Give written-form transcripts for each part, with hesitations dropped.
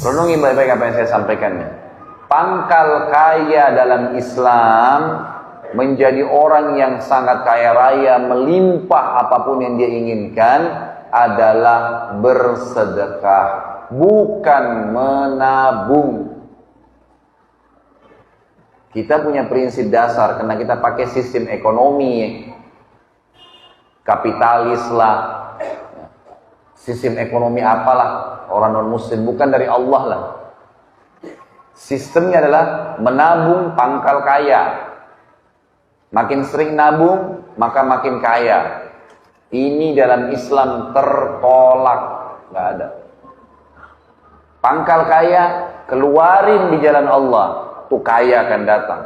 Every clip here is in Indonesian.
Renungi baik-baik apa yang saya sampaikan. Pangkal kaya dalam Islam menjadi orang yang sangat kaya raya, melimpah apapun yang dia inginkan adalah bersedekah, bukan menabung. Kita punya prinsip dasar karena kita pakai sistem ekonomi kapitalis lah, sistem ekonomi apalah, orang non muslim, bukan dari Allah lah. Sistemnya adalah menabung pangkal kaya. Makin sering nabung maka makin kaya. Ini dalam Islam tertolak, nggak ada. Pangkal kaya keluarin di jalan Allah, tuh kaya akan datang.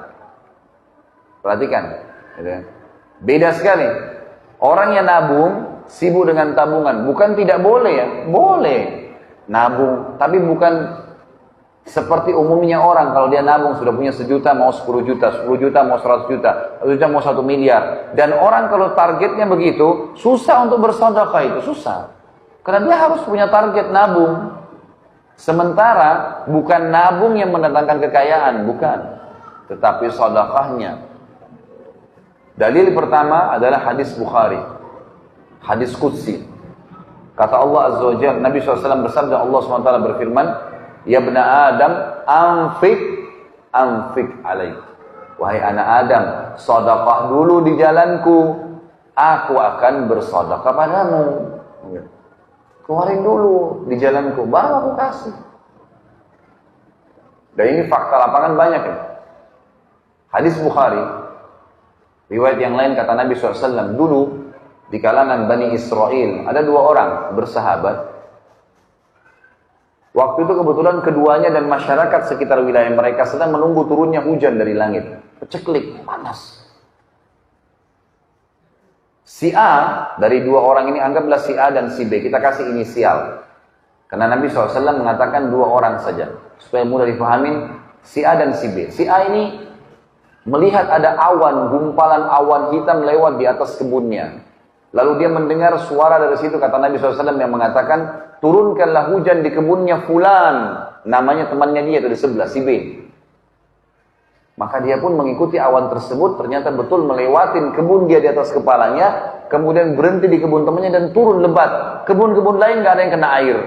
Perhatikan, beda sekali. Orang yang nabung sibuk dengan tabungan, bukan tidak boleh ya, boleh nabung, tapi bukan seperti umumnya orang. Kalau dia nabung sudah punya 1 juta mau 10 juta, 10 juta mau 100 juta, 1 juta mau 1 miliar. Dan orang kalau targetnya begitu, susah untuk bersedekah, itu susah. Karena dia harus punya target nabung. Sementara bukan nabung yang mendatangkan kekayaan, bukan, tetapi sedekahnya. Dalil pertama adalah hadis Bukhari, hadis Qudsi. Kata Allah Azza wa Jalla, Nabi SAW bersabda, Allah SWT berfirman, Ya bna Adam, anfik alaik. Wahai anak Adam, sedekah dulu di jalanku, aku akan bersedekah padamu. Keluarin dulu di jalanku, baru aku kasih. Dan ini fakta lapangan banyak ya. Hadis Bukhari, riwayat yang lain kata Nabi SAW, dulu di kalangan Bani Israel ada 2 orang bersahabat. Waktu itu kebetulan keduanya dan masyarakat sekitar wilayah mereka sedang menunggu turunnya hujan dari langit. Peceklik, panas. Si A, dari 2 orang ini, anggaplah si A dan si B, kita kasih inisial. Karena Nabi SAW mengatakan 2 orang saja, supaya mudah dipahamin, si A dan si B. Si A ini melihat ada awan, gumpalan awan hitam lewat di atas kebunnya. Lalu dia mendengar suara dari situ, kata Nabi SAW yang mengatakan, turunkanlah hujan di kebunnya fulan. Namanya temannya dia itu di sebelah, si B. Maka dia pun mengikuti awan tersebut, ternyata betul melewatin kebun dia di atas kepalanya, kemudian berhenti di kebun temannya dan turun lebat. Kebun-kebun lain gak ada yang kena air.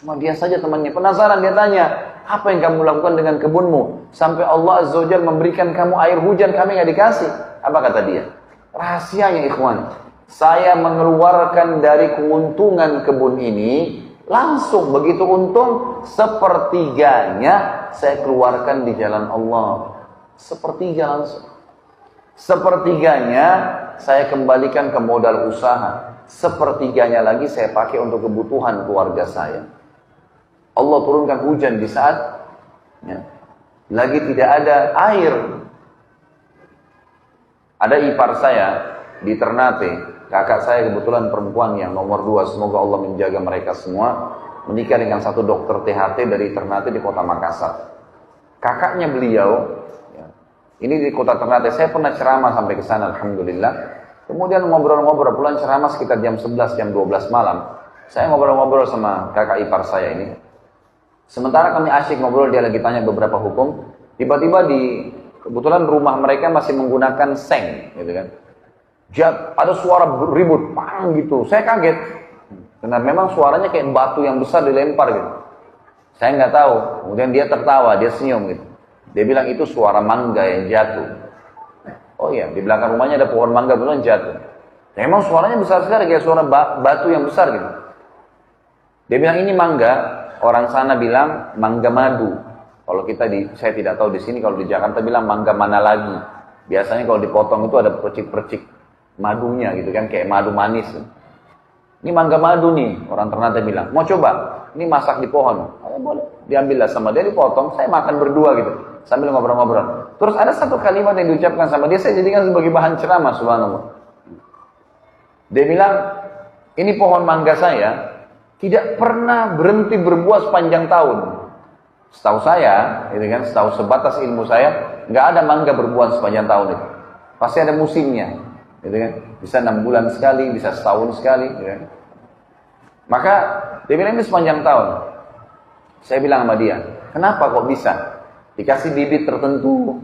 Cuma dia saja temannya. Penasaran, dia tanya, apa yang kamu lakukan dengan kebunmu? Sampai Allah Azza wa Jalla memberikan kamu air hujan, kami gak dikasih. Apa kata dia? Rahasianya ikhwan, saya mengeluarkan dari keuntungan kebun ini, langsung begitu untung, sepertiganya saya keluarkan di jalan Allah. Sepertiga langsung. Sepertiganya saya kembalikan ke modal usaha. Sepertiganya lagi saya pakai untuk kebutuhan keluarga saya. Allah turunkan hujan di saat lagi tidak ada air. Ada ipar saya di Ternate, kakak saya kebetulan perempuan yang nomor 2, semoga Allah menjaga mereka semua, menikah dengan satu dokter THT dari Ternate di kota Makassar. Kakaknya beliau, ini di kota Ternate, saya pernah ceramah sampai ke sana, alhamdulillah. Kemudian ngobrol-ngobrol, pulang ceramah sekitar jam 11, jam 12 malam. Saya ngobrol-ngobrol sama kakak ipar saya ini. Sementara kami asyik ngobrol, dia lagi tanya beberapa hukum. Tiba-tiba kebetulan rumah mereka masih menggunakan seng, gitu kan. Ada suara ribut, pang gitu. Saya kaget, karena memang suaranya kayak batu yang besar dilempar gitu. Saya nggak tahu. Kemudian dia tertawa, dia senyum gitu. Dia bilang itu suara mangga yang jatuh. Oh iya, di belakang rumahnya ada pohon mangga beneran jatuh. Memang suaranya besar sekali, kayak suara batu yang besar gitu. Dia bilang ini mangga. Orang sana bilang mangga madu. Kalau saya tidak tahu di sini, kalau di Jakarta bilang mangga mana lagi. Biasanya kalau dipotong itu ada percik-percik madunya gitu kan, kayak madu manis. Ini mangga madu nih, orang Ternate bilang. Mau coba? Ini masak di pohon. Boleh. Diambillah sama dia, dipotong. Saya makan berdua gitu, sambil ngobrol-ngobrol. Terus ada satu kalimat yang diucapkan sama dia, saya jadikan sebagai bahan ceramah, subhanallah. Dia bilang, ini pohon mangga saya tidak pernah berhenti berbuah sepanjang tahun. Setahu saya, gitu kan, setahu sebatas ilmu saya, nggak ada mangga berbuah sepanjang tahun itu. Pasti ada musimnya, gitu kan. Bisa 6 bulan sekali, bisa setahun sekali, gitu kan. Maka dia bilang ini sepanjang tahun. Saya bilang sama dia, kenapa kok bisa? Dikasih bibit tertentu,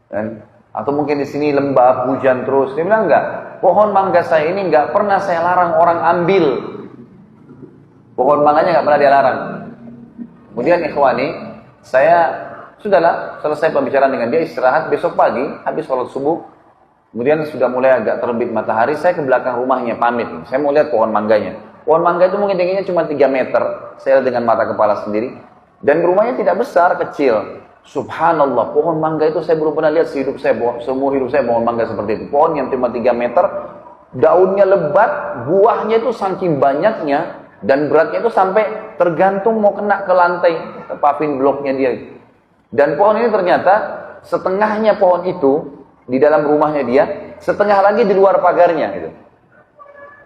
kan? Atau mungkin di sini lembab, hujan terus. Dia bilang enggak, pohon mangga saya ini enggak pernah saya larang orang ambil. Pohon mangganya enggak pernah dia larang. Kemudian ikhwani, saya sudahlah selesai pembicaraan dengan dia, istirahat. Besok pagi habis sholat subuh, kemudian sudah mulai agak terbit matahari, saya ke belakang rumahnya pamit. Saya mau lihat pohon mangganya. Pohon mangga itu mungkin tingginya cuma 3 meter, saya lihat dengan mata kepala sendiri. Dan rumahnya tidak besar, kecil. Subhanallah, pohon mangga itu saya belum pernah lihat sehidup saya, seumur hidup saya pohon mangga seperti itu. Pohon yang cuma 3 meter, daunnya lebat, buahnya itu saking banyaknya, dan beratnya itu sampai tergantung mau kena ke lantai, ke paving bloknya dia. Dan pohon ini ternyata setengahnya pohon itu di dalam rumahnya dia, setengah lagi di luar pagarnya gitu.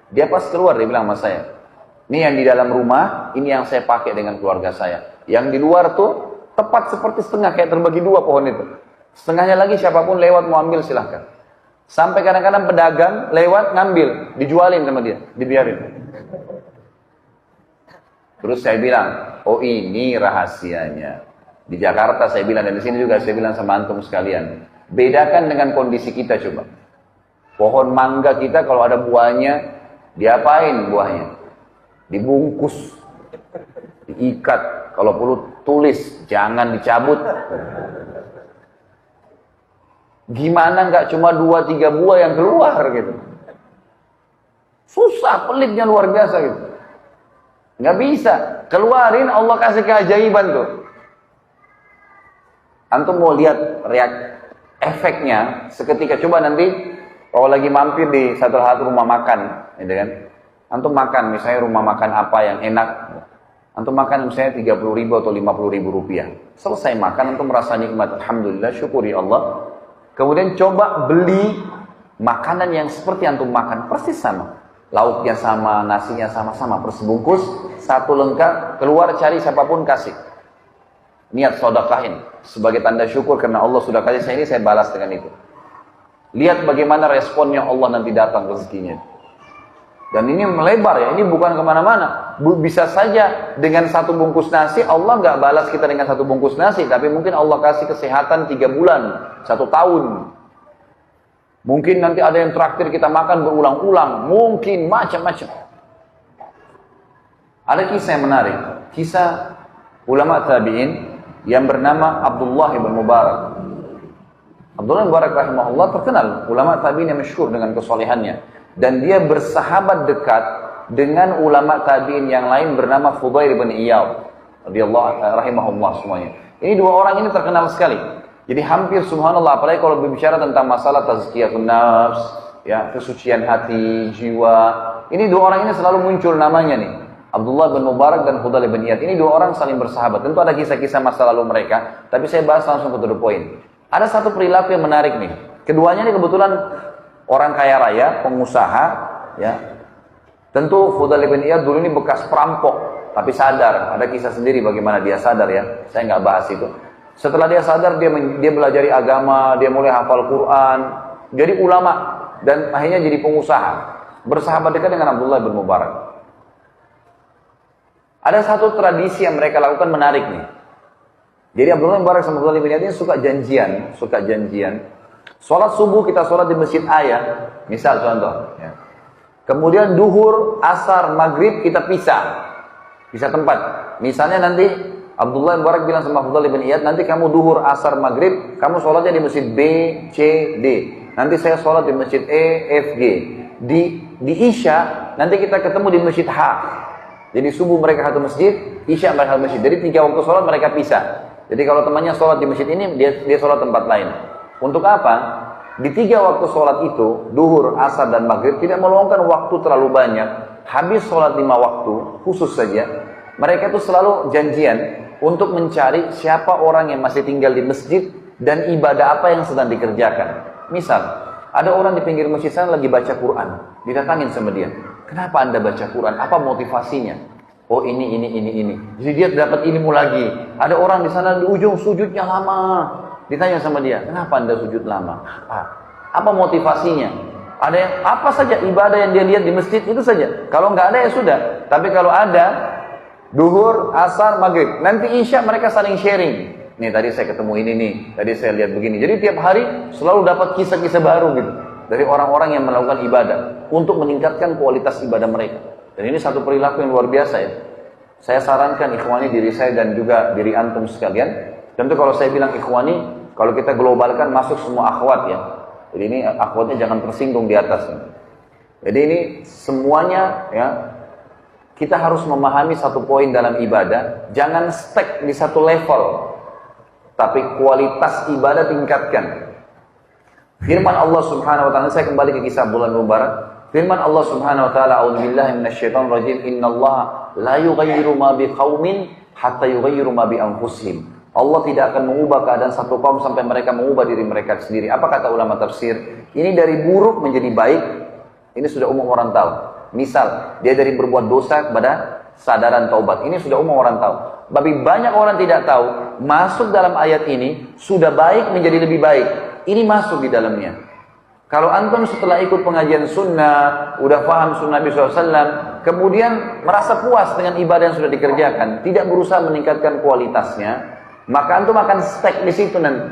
Dia pas keluar, dia bilang sama saya, ini yang di dalam rumah, ini yang saya pakai dengan keluarga saya. Yang di luar tuh, tepat seperti setengah, kayak terbagi 2 pohon itu. Setengahnya lagi siapapun lewat mau ambil silahkan. Sampai kadang-kadang pedagang lewat ngambil, dijualin sama dia, dibiarin. Terus saya bilang, oh ini rahasianya. Di Jakarta saya bilang, dan di sini juga saya bilang sama antum sekalian, bedakan dengan kondisi kita coba. Pohon mangga kita kalau ada buahnya, diapain buahnya? Dibungkus, diikat, kalau perlu tulis, jangan dicabut. Gimana nggak cuma 2-3 buah yang keluar gitu? Susah, pelitnya luar biasa gitu. Nggak bisa, keluarin, Allah kasih keajaiban tuh. Antum mau lihat efeknya seketika, coba nanti kalau lagi mampir di satu rumah makan, gitu kan? Antum makan, misalnya rumah makan apa yang enak, antum makan misalnya 30.000 atau 50.000 rupiah. Selesai makan, antum merasa nikmat, alhamdulillah, syukuri Allah. Kemudian coba beli makanan yang seperti antum makan, persis sama. Lauknya sama, nasinya sama-sama, persebungkus, satu lengkap, keluar cari siapapun kasih. Niat sedekahin sebagai tanda syukur karena Allah sudah kasih saya ini, saya balas dengan itu. Lihat bagaimana responnya Allah nanti datang rezekinya. Dan ini melebar ya, ini bukan kemana-mana. Bisa saja dengan 1 bungkus nasi, Allah nggak balas kita dengan 1 bungkus nasi, tapi mungkin Allah kasih kesehatan 3 bulan, 1 tahun. Mungkin nanti ada yang traktir kita makan berulang-ulang, mungkin macam-macam. Ada kisah yang menarik, kisah ulama tabi'in yang bernama Abdullah ibn Mubarak. Abdullah ibn Mubarak rahimahullah terkenal ulama tabi'in yang masyhur dengan kesolehannya, dan dia bersahabat dekat dengan ulama tabi'in yang lain bernama Fudail bin Iyad radhiyallahu rahimahullah semuanya. Ini 2 orang ini terkenal sekali. Jadi hampir subhanallah, apalagi kalau berbicara tentang masalah tazkiyatun nafs, ya, kesucian hati, jiwa. Ini 2 orang ini selalu muncul namanya nih. Abdullah bin Mubarak dan Fudail bin Iyad. Ini 2 orang saling bersahabat. Tentu ada kisah-kisah masa lalu mereka, tapi saya bahas langsung ke the point. Ada satu perilaku yang menarik nih. Keduanya ini kebetulan orang kaya raya, pengusaha, ya. Tentu Fudail bin Iyad dulu ini bekas perampok, tapi sadar. Ada kisah sendiri bagaimana dia sadar ya. Saya nggak bahas itu. Setelah dia sadar, dia belajari agama, dia mulai hafal Quran, jadi ulama, dan akhirnya jadi pengusaha. Bersahabat dekat dengan Abdullah bin Mubarak. Ada satu tradisi yang mereka lakukan menarik nih. Jadi Abdullah bin Mubarak sama Abdullah bin Iyad ini suka janjian. Sholat subuh kita sholat di masjid ayah, misal contoh. Ya. Kemudian duhur, asar, maghrib kita pisah tempat. Misalnya nanti Abdullah bin Mubarak bilang sama Fudail bin Iyad, nanti kamu duhur, asar, maghrib, kamu sholatnya di masjid B, C, D. Nanti saya sholat di masjid E, F, G. Di Isya, nanti kita ketemu di masjid H. Jadi subuh mereka satu masjid, Isya mereka satu masjid. Jadi 3 waktu sholat mereka pisah. Jadi kalau temannya sholat di masjid ini, dia sholat tempat lain. Untuk apa? Di 3 waktu sholat itu, duhur, asar, dan maghrib, tidak meluangkan waktu terlalu banyak. Habis sholat 5 waktu, khusus saja, mereka itu selalu janjian untuk mencari siapa orang yang masih tinggal di masjid dan ibadah apa yang sedang dikerjakan. Misal, ada orang di pinggir masjid sana lagi baca Quran, didatangin sama dia. Kenapa anda baca Quran? Apa motivasinya? Oh ini. Jadi dia dapat ilmu lagi. Ada orang di sana di ujung sujudnya lama. Ditanya sama dia, kenapa anda sujud lama? Apa motivasinya? Ada yang apa saja ibadah yang dia lihat di masjid itu saja. Kalau nggak ada ya sudah. Tapi kalau ada, Duhur, asar, maghrib. Nanti isya mereka saling sharing. Nih tadi saya ketemu ini nih, tadi saya lihat begini. Jadi tiap hari selalu dapat kisah-kisah baru gitu. Dari orang-orang yang melakukan ibadah. Untuk meningkatkan kualitas ibadah mereka. Dan ini satu perilaku yang luar biasa ya. Saya sarankan ikhwani diri saya dan juga diri antum sekalian. Tentu kalau saya bilang ikhwani, kalau kita globalkan masuk semua akhwat ya. Jadi ini akhwatnya jangan tersinggung di atas. Jadi ini semuanya ya. Kita harus memahami satu poin dalam ibadah, jangan stuck di satu level, tapi kualitas ibadah tingkatkan. Firman Allah Subhanahu wa taala, saya kembali ke kisah bulan Mubarak. Firman Allah Subhanahu wa taala, "A'udzubillahi minasyaitonir rajim. Innallaha la yughayyiru ma biqaumin hatta yughayyiru ma bi anfusihim." Allah tidak akan mengubah keadaan satu kaum sampai mereka mengubah diri mereka sendiri. Apa kata ulama tafsir? Ini dari buruk menjadi baik. Ini sudah umum orang tahu. Misal, dia dari berbuat dosa kepada sadaran taubat. Ini sudah umum orang tahu. Tapi banyak orang tidak tahu, masuk dalam ayat ini, sudah baik menjadi lebih baik. Ini masuk di dalamnya. Kalau antum setelah ikut pengajian sunnah, udah paham sunnah Nabi SAW, kemudian merasa puas dengan ibadah yang sudah dikerjakan, tidak berusaha meningkatkan kualitasnya, maka antum akan stuck di situ nanti.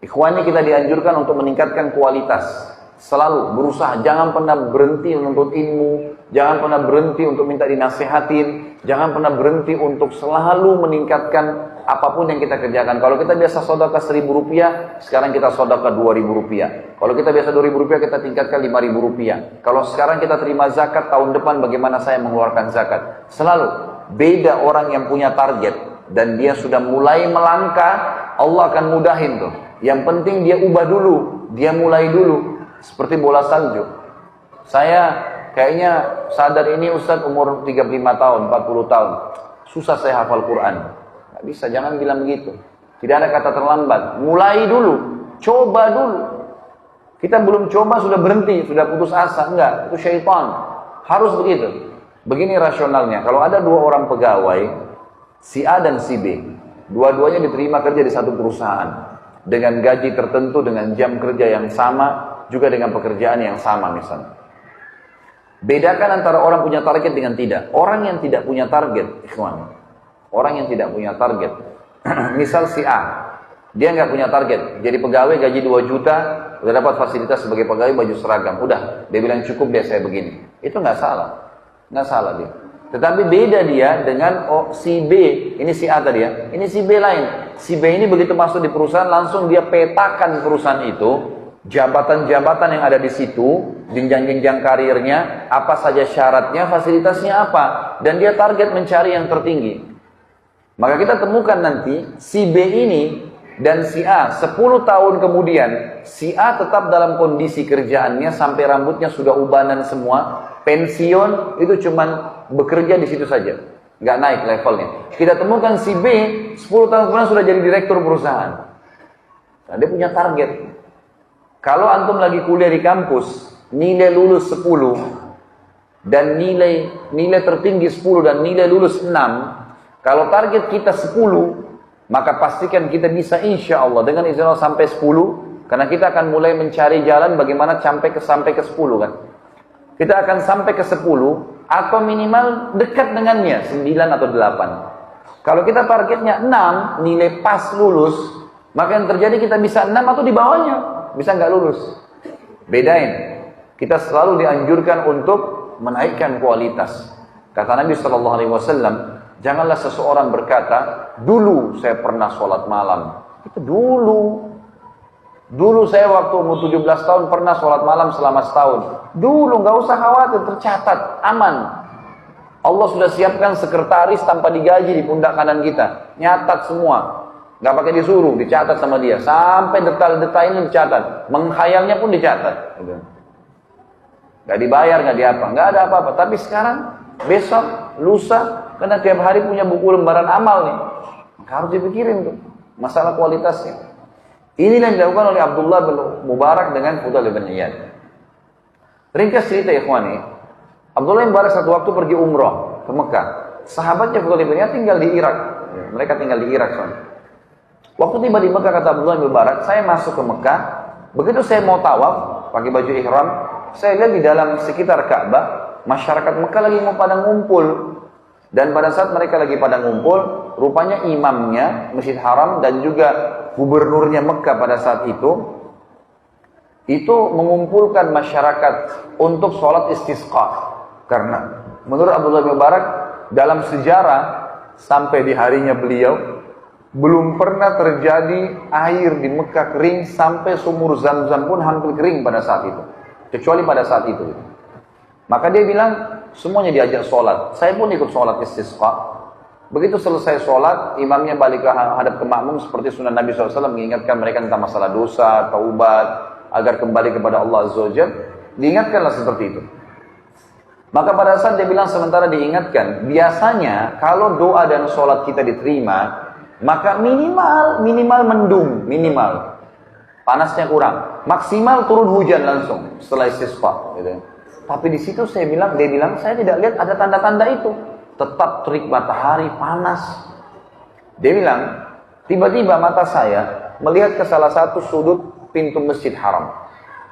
Ikhwani, kita dianjurkan untuk meningkatkan kualitas. Selalu berusaha, jangan pernah berhenti menuntut ilmu, jangan pernah berhenti untuk minta dinasihatin, jangan pernah berhenti untuk selalu meningkatkan apapun yang kita kerjakan. Kalau kita biasa sedekah 1.000 rupiah, sekarang kita sedekah 2.000 rupiah. Kalau kita biasa 2.000 rupiah, kita tingkatkan 5.000 rupiah. Kalau sekarang kita terima zakat, tahun depan bagaimana saya mengeluarkan zakat. Selalu beda orang yang punya target dan dia sudah mulai melangkah, Allah akan mudahin tuh. Yang penting dia ubah dulu, dia mulai dulu. Seperti bola salju. Saya kayaknya sadar ini Ustadz umur 35 tahun, 40 tahun. Susah saya hafal Quran. Nggak bisa, jangan bilang begitu. Tidak ada kata terlambat. Mulai dulu, coba dulu. Kita belum coba sudah berhenti, sudah putus asa. Enggak, itu syaitan. Harus begitu. Begini rasionalnya, kalau ada dua orang pegawai, si A dan si B, dua-duanya diterima kerja di satu perusahaan. Dengan gaji tertentu, dengan jam kerja yang sama, juga dengan pekerjaan yang sama misalnya. Bedakan antara orang punya target dengan tidak. Orang yang tidak punya target, ikhwan. Orang yang tidak punya target. Misal si A, dia nggak punya target. Jadi pegawai gaji 2 juta, udah dapat fasilitas sebagai pegawai baju seragam. Udah, dia bilang cukup deh saya begini. Itu nggak salah. Nggak salah dia. Tetapi beda dia dengan si B. Ini si A tadi ya. Ini si B lain. Si B ini begitu masuk di perusahaan, langsung dia petakan perusahaan itu. Jabatan-jabatan yang ada di situ, jenjang-jenjang karirnya, apa saja syaratnya, fasilitasnya apa, dan dia target mencari yang tertinggi. Maka kita temukan nanti si B ini dan si A 10 tahun kemudian, si A tetap dalam kondisi kerjaannya sampai rambutnya sudah ubanan semua, pensiun itu cuman bekerja di situ saja, nggak naik levelnya. Kita temukan si B 10 tahun kemudian sudah jadi direktur perusahaan. Nah, dia punya target. Kalau antum lagi kuliah di kampus, nilai lulus 10 dan nilai tertinggi 10 dan nilai lulus 6, kalau target kita 10, maka pastikan kita bisa insya Allah dengan izin Allah sampai 10, karena kita akan mulai mencari jalan bagaimana sampai ke 10 kan. Kita akan sampai ke 10 atau minimal dekat dengannya 9 atau 8. Kalau kita targetnya 6, nilai pas lulus, maka yang terjadi kita bisa 6 atau di bawahnya. Bisa nggak lulus. Bedain. Kita selalu dianjurkan untuk menaikkan kualitas. Kata Nabi SAW, janganlah seseorang berkata, dulu saya pernah sholat malam. Itu dulu. Dulu saya waktu umur 17 tahun pernah sholat malam selama setahun. Dulu, nggak usah khawatir, tercatat, aman. Allah sudah siapkan sekretaris tanpa digaji di pundak kanan kita. Nyatat semua. Nggak pakai disuruh, dicatat sama dia. Sampai detail-detailnya dicatat. Menghayalnya pun dicatat. Nggak dibayar, nggak diapa. Nggak ada apa-apa. Tapi sekarang, besok, lusa, karena tiap hari punya buku lembaran amal nih. Harus dipikirin tuh. Masalah kualitasnya. Inilah yang dilakukan oleh Abdullah bin Mubarak dengan Fudail bin Iyad. Ringkas cerita ikhwani. Abdullah bin Mubarak satu waktu pergi umrah ke Mekah. Sahabatnya Fudail bin Iyad tinggal di Irak. Mereka tinggal di Irak soalnya. Waktu tiba di Mekah, kata Abdullah bin Mubarak, saya masuk ke Mekah. Begitu saya mau tawaf, pakai baju ihram, saya lihat di dalam sekitar Ka'bah, masyarakat Mekah lagi mau pada ngumpul. Dan pada saat mereka lagi pada ngumpul, rupanya imamnya Masjid Haram dan juga gubernurnya Mekah pada saat itu mengumpulkan masyarakat untuk sholat istisqa. Karena menurut Abdullah bin Mubarak, dalam sejarah sampai di harinya beliau, belum pernah terjadi air di Mekah kering sampai sumur Zam-Zam pun hampir kering pada saat itu. Kecuali pada saat itu. Maka dia bilang, semuanya diajak sholat. Saya pun ikut sholat istisqa. Begitu selesai sholat, imamnya balik ke hadap ke makmum seperti sunnah Nabi SAW, mengingatkan mereka tentang masalah dosa, taubat, agar kembali kepada Allah Azza wa Jalla. Diingatkanlah seperti itu. Maka pada saat dia bilang sementara diingatkan, biasanya kalau doa dan sholat kita diterima, maka minimal mendung, minimal. Panasnya kurang, maksimal turun hujan langsung setelah istisqa. Gitu. Tapi di situ dia bilang, saya tidak lihat ada tanda-tanda itu. Tetap terik matahari, panas. Dia bilang, tiba-tiba mata saya melihat ke salah satu sudut pintu Masjid Haram.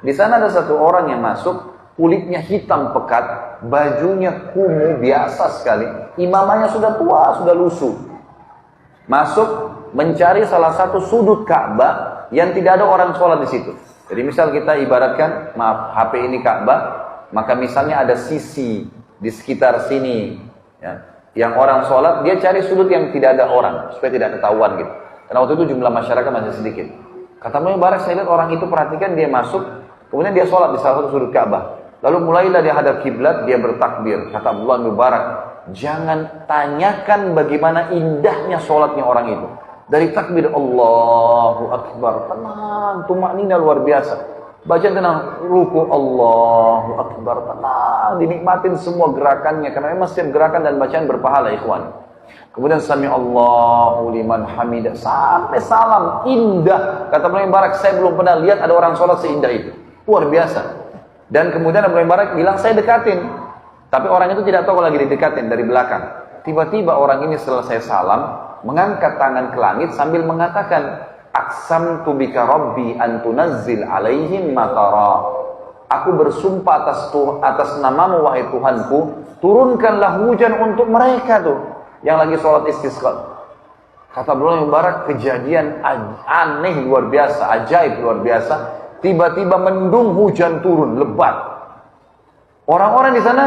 Di sana ada satu orang yang masuk, kulitnya hitam pekat, bajunya kumuh biasa sekali. Imamannya sudah tua, sudah lusuh. Masuk mencari salah satu sudut Ka'bah yang tidak ada orang sholat di situ. Jadi misal kita ibaratkan, maaf, HP ini Ka'bah, maka misalnya ada sisi di sekitar sini, ya, yang orang sholat, dia cari sudut yang tidak ada orang, supaya tidak ketahuan gitu. Karena waktu itu jumlah masyarakat masih sedikit. Kata Ibnu Mubarak, saya lihat orang itu, perhatikan dia masuk, kemudian dia sholat di salah satu sudut Ka'bah. Lalu mulailah dia hadap kiblat, dia bertakbir. Kata Abdullah bin Mubarak, jangan tanyakan bagaimana indahnya sholatnya orang itu. Dari takbir Allahu Akbar, tenang, tumaknina luar biasa. Baca tenang, ruku Allahu Akbar, tenang, dinikmatin semua gerakannya. Karena memang setiap gerakan dan bacaan berpahala, ikhwan. Kemudian sami Allahu liman hamidah, sampai salam, indah. Kata Ibnu Mubarak, saya belum pernah lihat ada orang sholat seindah itu. Luar biasa. Dan kemudian Ibnu Mubarak bilang, saya dekatin. Tapi orang itu tidak tahu lagi didekatin dari belakang. Tiba-tiba orang ini selesai salam, mengangkat tangan ke langit sambil mengatakan, Aqsamtu bika rabbi an tunazzil alaihim matara. Aku bersumpah atas namamu wahai Tuhanku, turunkanlah hujan untuk mereka tuh yang lagi sholat istisqa. Kata Abdullah bin Mubarak, kejadian aneh luar biasa, ajaib luar biasa. Tiba-tiba mendung, hujan turun lebat. Orang-orang di sana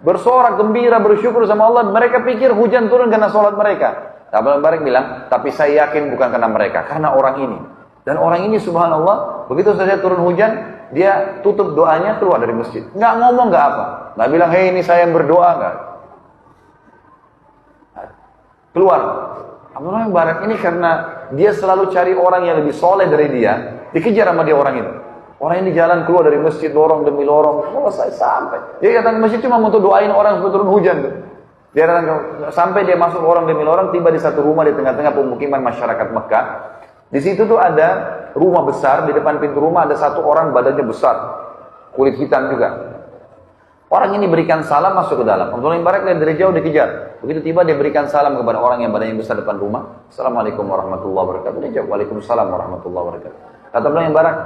bersorak gembira, bersyukur sama Allah. Mereka pikir hujan turun karena sholat mereka. Abdullah bin Mubarak bilang, tapi saya yakin bukan karena mereka, karena orang ini. Dan orang ini subhanallah, begitu saja turun hujan, dia tutup doanya, keluar dari masjid. Nggak ngomong, nggak apa. Nggak bilang, hei ini saya yang berdoa, nggak. Keluar. Abdullah bin Mubarak ini karena dia selalu cari orang yang lebih soleh dari dia, dikejar sama dia orang itu. Orang ini jalan keluar dari masjid, lorong demi lorong, selesai sampai. Dia datang ke masjid cuma untuk doain orang supaya turun hujan tuh. Dia datang sampai dia masuk orang demi orang, tiba di satu rumah di tengah-tengah pemukiman masyarakat Mekah. Di situ tuh ada rumah besar, di depan pintu rumah ada satu orang badannya besar, kulit hitam juga. Orang ini berikan salam masuk ke dalam. Abdullah bin Mubarak dari jauh dikejar. Begitu tiba dia berikan salam kepada orang yang badannya besar depan rumah. Assalamualaikum warahmatullahi wabarakatuh. Dia jawab, Waalaikumsalam warahmatullahi wabarakatuh. Kata Abdullah bin Mubarak,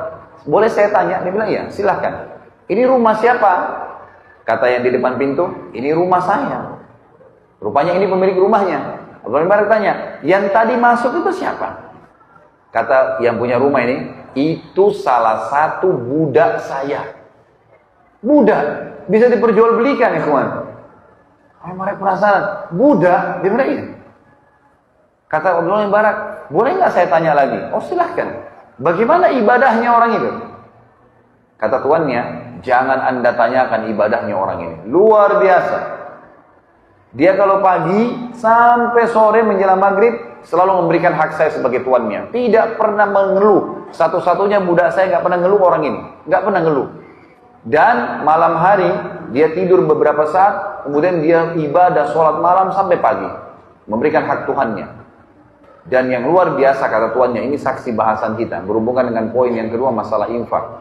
boleh saya tanya? Dia bilang, iya, silahkan. Ini rumah siapa? Kata yang di depan pintu, ini rumah saya. Rupanya ini pemilik rumahnya. Abdullah bin Mubarak tanya, yang tadi masuk itu siapa? Kata yang punya rumah ini, itu salah satu budak saya. Budak bisa diperjualbelikan, ya kawan. Mereka penasaran, budak, dia bilang iya. Kata Abdullah bin Mubarak, boleh nggak saya tanya lagi? Oh silahkan. Bagaimana ibadahnya orang itu? Kata tuannya, jangan anda tanyakan ibadahnya orang ini. Luar biasa. Dia kalau pagi sampai sore menjelang maghrib selalu memberikan hak saya sebagai tuannya. Tidak pernah mengeluh. Satu-satunya budak saya nggak pernah ngeluh orang ini. Nggak pernah ngeluh. Dan malam hari dia tidur beberapa saat, kemudian dia ibadah sholat malam sampai pagi. Memberikan hak Tuhannya. Dan yang luar biasa kata tuannya, ini saksi bahasan kita. Berhubungan dengan poin yang kedua masalah infak.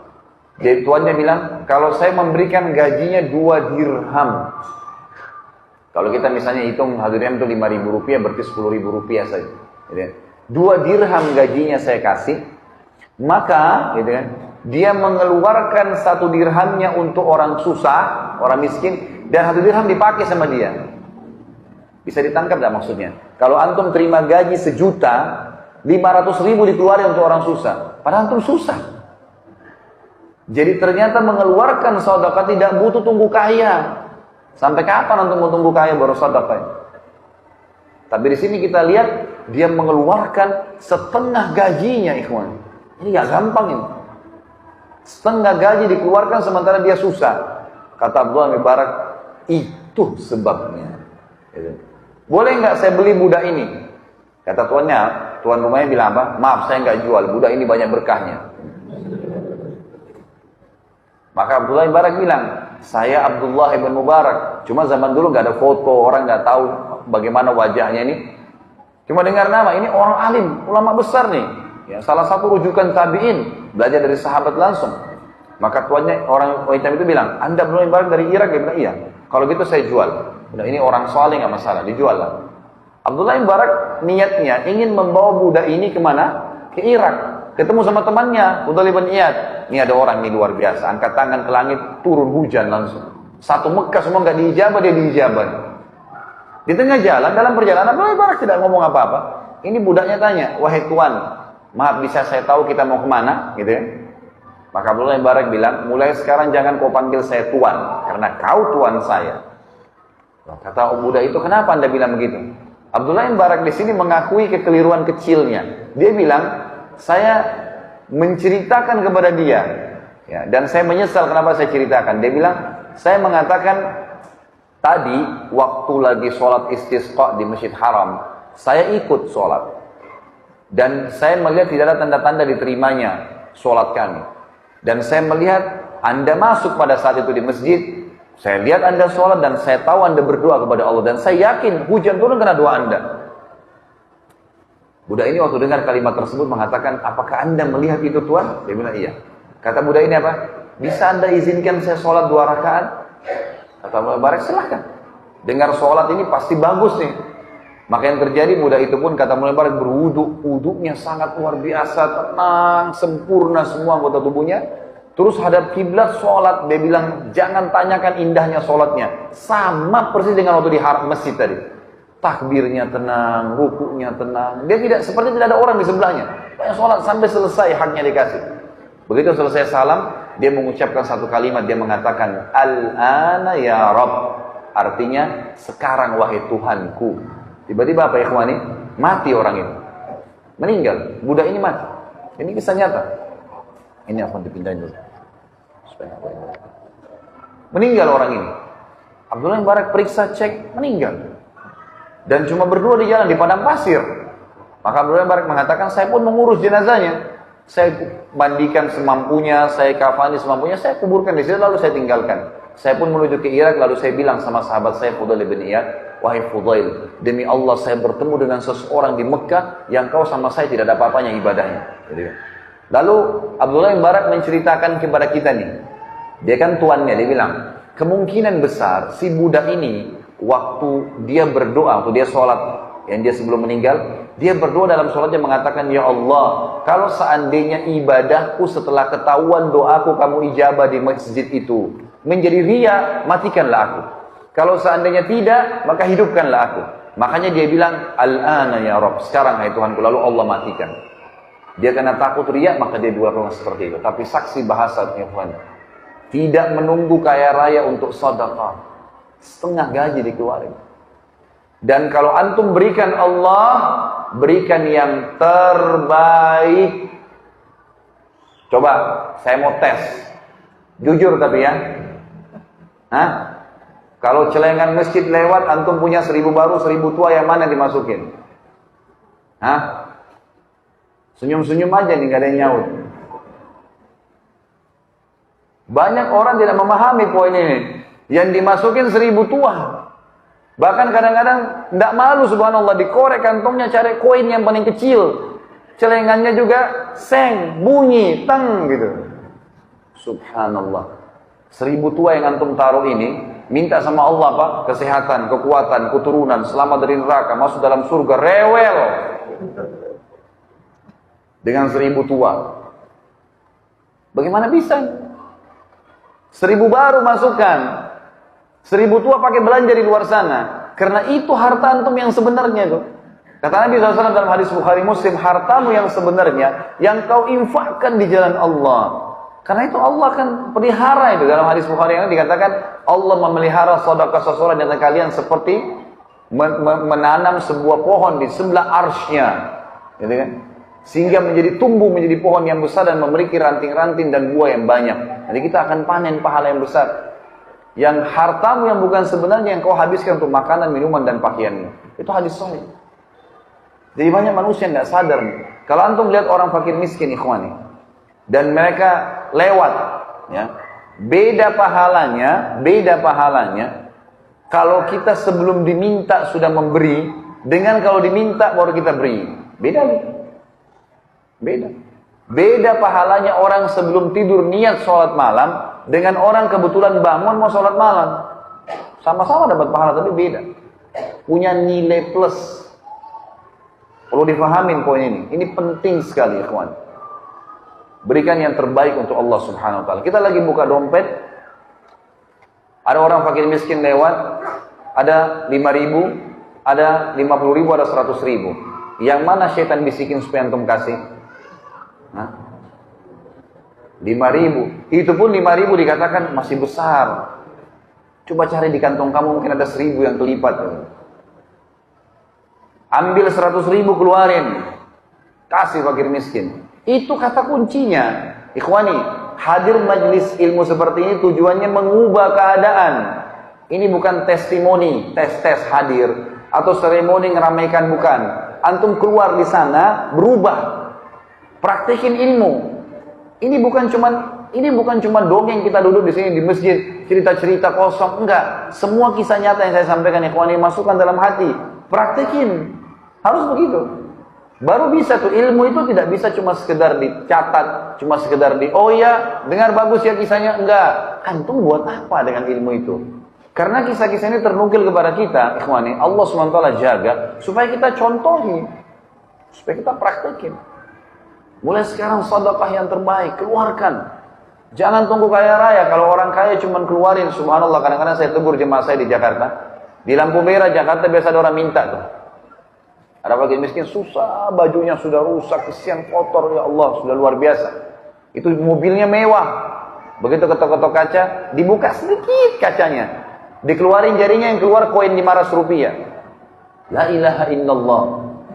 Jadi tuannya bilang, kalau saya memberikan gajinya 2 dirham. Kalau kita misalnya hitung satu dirham itu 5.000 rupiah, berarti 10.000 rupiah saja. Gitu. 2 dirham gajinya saya kasih, maka gitu kan, dia mengeluarkan 1 dirhamnya untuk orang susah, orang miskin, dan 1 dirham dipakai sama dia. Bisa ditangkap tidak maksudnya? Kalau antum terima gaji 1.500.000 dikeluarin untuk orang susah. Padahal antum susah. Jadi ternyata mengeluarkan sedekah tidak butuh tunggu kaya. Sampai kapan antum mau tunggu kaya baru sedekah? Tapi di sini kita lihat dia mengeluarkan setengah gajinya, ikhwan. Ini gak gampang ini. Setengah gaji dikeluarkan sementara dia susah. Kata Abdullah bin Mubarak, itu sebabnya. Boleh nggak saya beli budak ini? Kata tuannya, tuan rumahnya bilang apa? Maaf, saya nggak jual. Budak ini banyak berkahnya. Maka Abdullah bin Mubarak bilang, saya Abdullah bin Mubarak. Cuma zaman dulu nggak ada foto, orang nggak tahu bagaimana wajahnya ini. Cuma dengar nama, ini orang alim, ulama besar nih. Ya, salah satu rujukan tabi'in, belajar dari sahabat langsung. Maka tuannya, orang hitam itu bilang, Anda Abdullah bin Mubarak dari Irak? Dia bilang, iya. Kalau gitu saya jual. Udah, ini orang soleh nggak masalah, dijual lah. Abdullah bin Mubarak niatnya ingin membawa budak ini kemana? Ke Irak. Ketemu sama temannya, Fudail bin Iyad. Ini ada orang ini luar biasa, angkat tangan ke langit, turun hujan langsung. Satu Mekah semua nggak diijabah, dia diijabah. Di tengah jalan, dalam perjalanan, Abdullah bin Mubarak tidak ngomong apa-apa. Ini budaknya tanya, wahai tuan, maaf bisa saya tahu kita mau kemana? Gitu ya. Maka Abdullah bin Mubarak bilang, mulai sekarang jangan kau panggil saya tuan, karena kau tuan saya. Kata budak itu, kenapa anda bilang begitu? Abdullah bin Mubarak di sini mengakui kekeliruan kecilnya. Dia bilang, saya menceritakan kepada dia, ya, dan saya menyesal kenapa saya ceritakan. Dia bilang, saya mengatakan tadi waktu lagi sholat istisqa di Masjid Haram, saya ikut sholat dan saya melihat tidak ada tanda-tanda diterimanya sholat kami. Dan saya melihat anda masuk pada saat itu di masjid. Saya lihat anda sholat dan saya tahu anda berdoa kepada Allah. Dan saya yakin hujan turun karena doa anda. Budak ini waktu dengar kalimat tersebut mengatakan, apakah anda melihat itu Tuhan? Dia bilang iya. Kata budak ini apa? Bisa anda izinkan saya sholat 2 rakaat? Kata Abdullah bin Mubarak, silahkan. Dengar sholat ini pasti bagus nih. Maka yang terjadi budak itu pun kata Abdullah bin Mubarak berwudu. Wudunya sangat luar biasa, tenang, sempurna semua anggota tubuhnya. Terus hadap kiblat sholat, dia bilang jangan tanyakan indahnya sholatnya. Sama persis dengan waktu di masjid tadi. Takbirnya tenang, rukuknya tenang. Dia tidak seperti tidak ada orang di sebelahnya. Banyak sholat sampai selesai haknya dikasih. Begitu selesai salam, dia mengucapkan satu kalimat, dia mengatakan Al-ana ya Rabb. Artinya sekarang wahai Tuhanku. Tiba-tiba apa ikhwani? Mati orang itu. Meninggal. Budak ini mati. Ini kisah nyata. Ini akan dipindahin dulu. Meninggal orang ini. Abdullah bin Mubarak periksa, cek, meninggal. Dan cuma berdua di jalan, di padang pasir. Maka Abdullah bin Mubarak mengatakan, saya pun mengurus jenazahnya. Saya mandikan semampunya, saya kafani semampunya, saya kuburkan di situ, lalu saya tinggalkan. Saya pun menuju ke Irak, lalu saya bilang sama sahabat saya, Fudail bin Iyad, wahai Fudail, demi Allah saya bertemu dengan seseorang di Mekah, yang kau sama saya tidak ada apa-apanya ibadahnya. Lalu Abdullah bin Mubarak menceritakan kepada kita nih, dia kan tuannya, dia bilang, kemungkinan besar si budak ini, waktu dia berdoa, waktu dia sholat, yang dia sebelum meninggal, dia berdoa dalam sholatnya mengatakan, ya Allah, kalau seandainya ibadahku setelah ketahuan doaku kamu ijabah di masjid itu menjadi riya, matikanlah aku. Kalau seandainya tidak, maka hidupkanlah aku. Makanya dia bilang, Al-ana ya Rabb, sekarang hai Tuhanku, lalu Allah matikan. Dia karena takut riya, maka dia berdoa seperti itu. Tapi saksi bahasa Tuhan, tidak menunggu kaya raya untuk sedekah. Setengah gaji dikeluarin. Dan kalau antum berikan Allah, berikan yang terbaik. Coba, saya mau tes. Jujur tapi ya. Hah? Kalau celengan masjid lewat, antum punya 1000 baru, 1000 tua, yang mana dimasukin? Hah? Senyum-senyum aja nih, gak ada yang nyaut. Banyak orang tidak memahami poin ini. Yang dimasukin 1000 tua. Bahkan kadang-kadang tidak malu subhanallah, dikorek kantongnya cari koin yang paling kecil. Celengannya juga seng, bunyi, teng gitu. Subhanallah. 1000 tua yang antum taruh ini, minta sama Allah apa? Kesehatan, kekuatan, keturunan, selamat dari neraka, masuk dalam surga, rewel. Dengan 1000 tua. Bagaimana bisa? 1000 baru masukkan. 1000 tua pakai belanja di luar sana. Karena itu harta antum yang sebenarnya itu. Kata Nabi SAW dalam hadis Bukhari Muslim, hartamu yang sebenarnya yang kau infakkan di jalan Allah. Karena itu Allah akan pelihara itu. Dalam hadis Bukhari yang dikatakan Allah memelihara sedekah seseorang di antara kalian seperti menanam sebuah pohon di sebelah arsy-Nya, gitu kan? Sehingga tumbuh menjadi pohon yang besar dan memiliki ranting-ranting dan buah yang banyak. Jadi kita akan panen pahala yang besar. Yang hartamu yang bukan sebenarnya yang kau habiskan untuk makanan, minuman dan pakaianmu. Itu hadis sahih. Jadi banyak manusia yang nggak sadar nih. Kalau antum lihat orang fakir miskin ikhwani, dan mereka lewat, ya, beda pahalanya. Kalau kita sebelum diminta sudah memberi, dengan kalau diminta baru kita beri, beda nih. Beda pahalanya orang sebelum tidur niat sholat malam, dengan orang kebetulan bangun mau sholat malam. Sama-sama dapat pahala tapi beda. Punya nilai plus. Perlu difahamin poin ini. Ini penting sekali, ikhwan. Berikan yang terbaik untuk Allah Subhanahu wa taala. Kita lagi buka dompet. Ada orang fakir miskin lewat, ada 5.000, ada 50.000, ada 100.000. Yang mana syaitan bisikin supaya antum kasih? 5.000. Itu pun 5.000 dikatakan masih besar. Coba cari di kantong kamu mungkin ada 1.000 yang kelipat. Ambil 100.000 keluarin, kasih fakir miskin. Itu kata kuncinya. Ikhwani, hadir majlis ilmu seperti ini tujuannya mengubah keadaan. Ini bukan testimoni, tes hadir atau seremoni ngeramaikan, bukan. Antum keluar di sana berubah, praktekin ilmu. Ini bukan cuma dongeng kita duduk di sini di masjid cerita-cerita kosong, enggak. Semua kisah nyata yang saya sampaikan ikhwani masukkan dalam hati, praktekin. Harus begitu. Baru bisa tuh, ilmu itu tidak bisa cuma sekedar dicatat, cuma sekedar oh ya, dengar bagus ya kisahnya, enggak. Antum buat apa dengan ilmu itu? Karena kisah-kisah ini ternukil kepada kita, ikhwani, Allah SWT jaga supaya kita contohi, supaya kita praktekin. Mulai sekarang sedekah yang terbaik, keluarkan. Jangan tunggu kaya raya. Kalau orang kaya cuma keluarin, subhanallah, kadang-kadang saya tegur jemaah saya di Jakarta. Di lampu merah Jakarta biasa ada orang minta tuh. Ada fakir miskin susah, bajunya sudah rusak, kesian kotor, ya Allah, sudah luar biasa. Itu mobilnya mewah. Begitu ketok-ketok kaca, dibuka sedikit kacanya. Dikeluarin jarinya, yang keluar koin 500 rupiah. La ilaha illallah.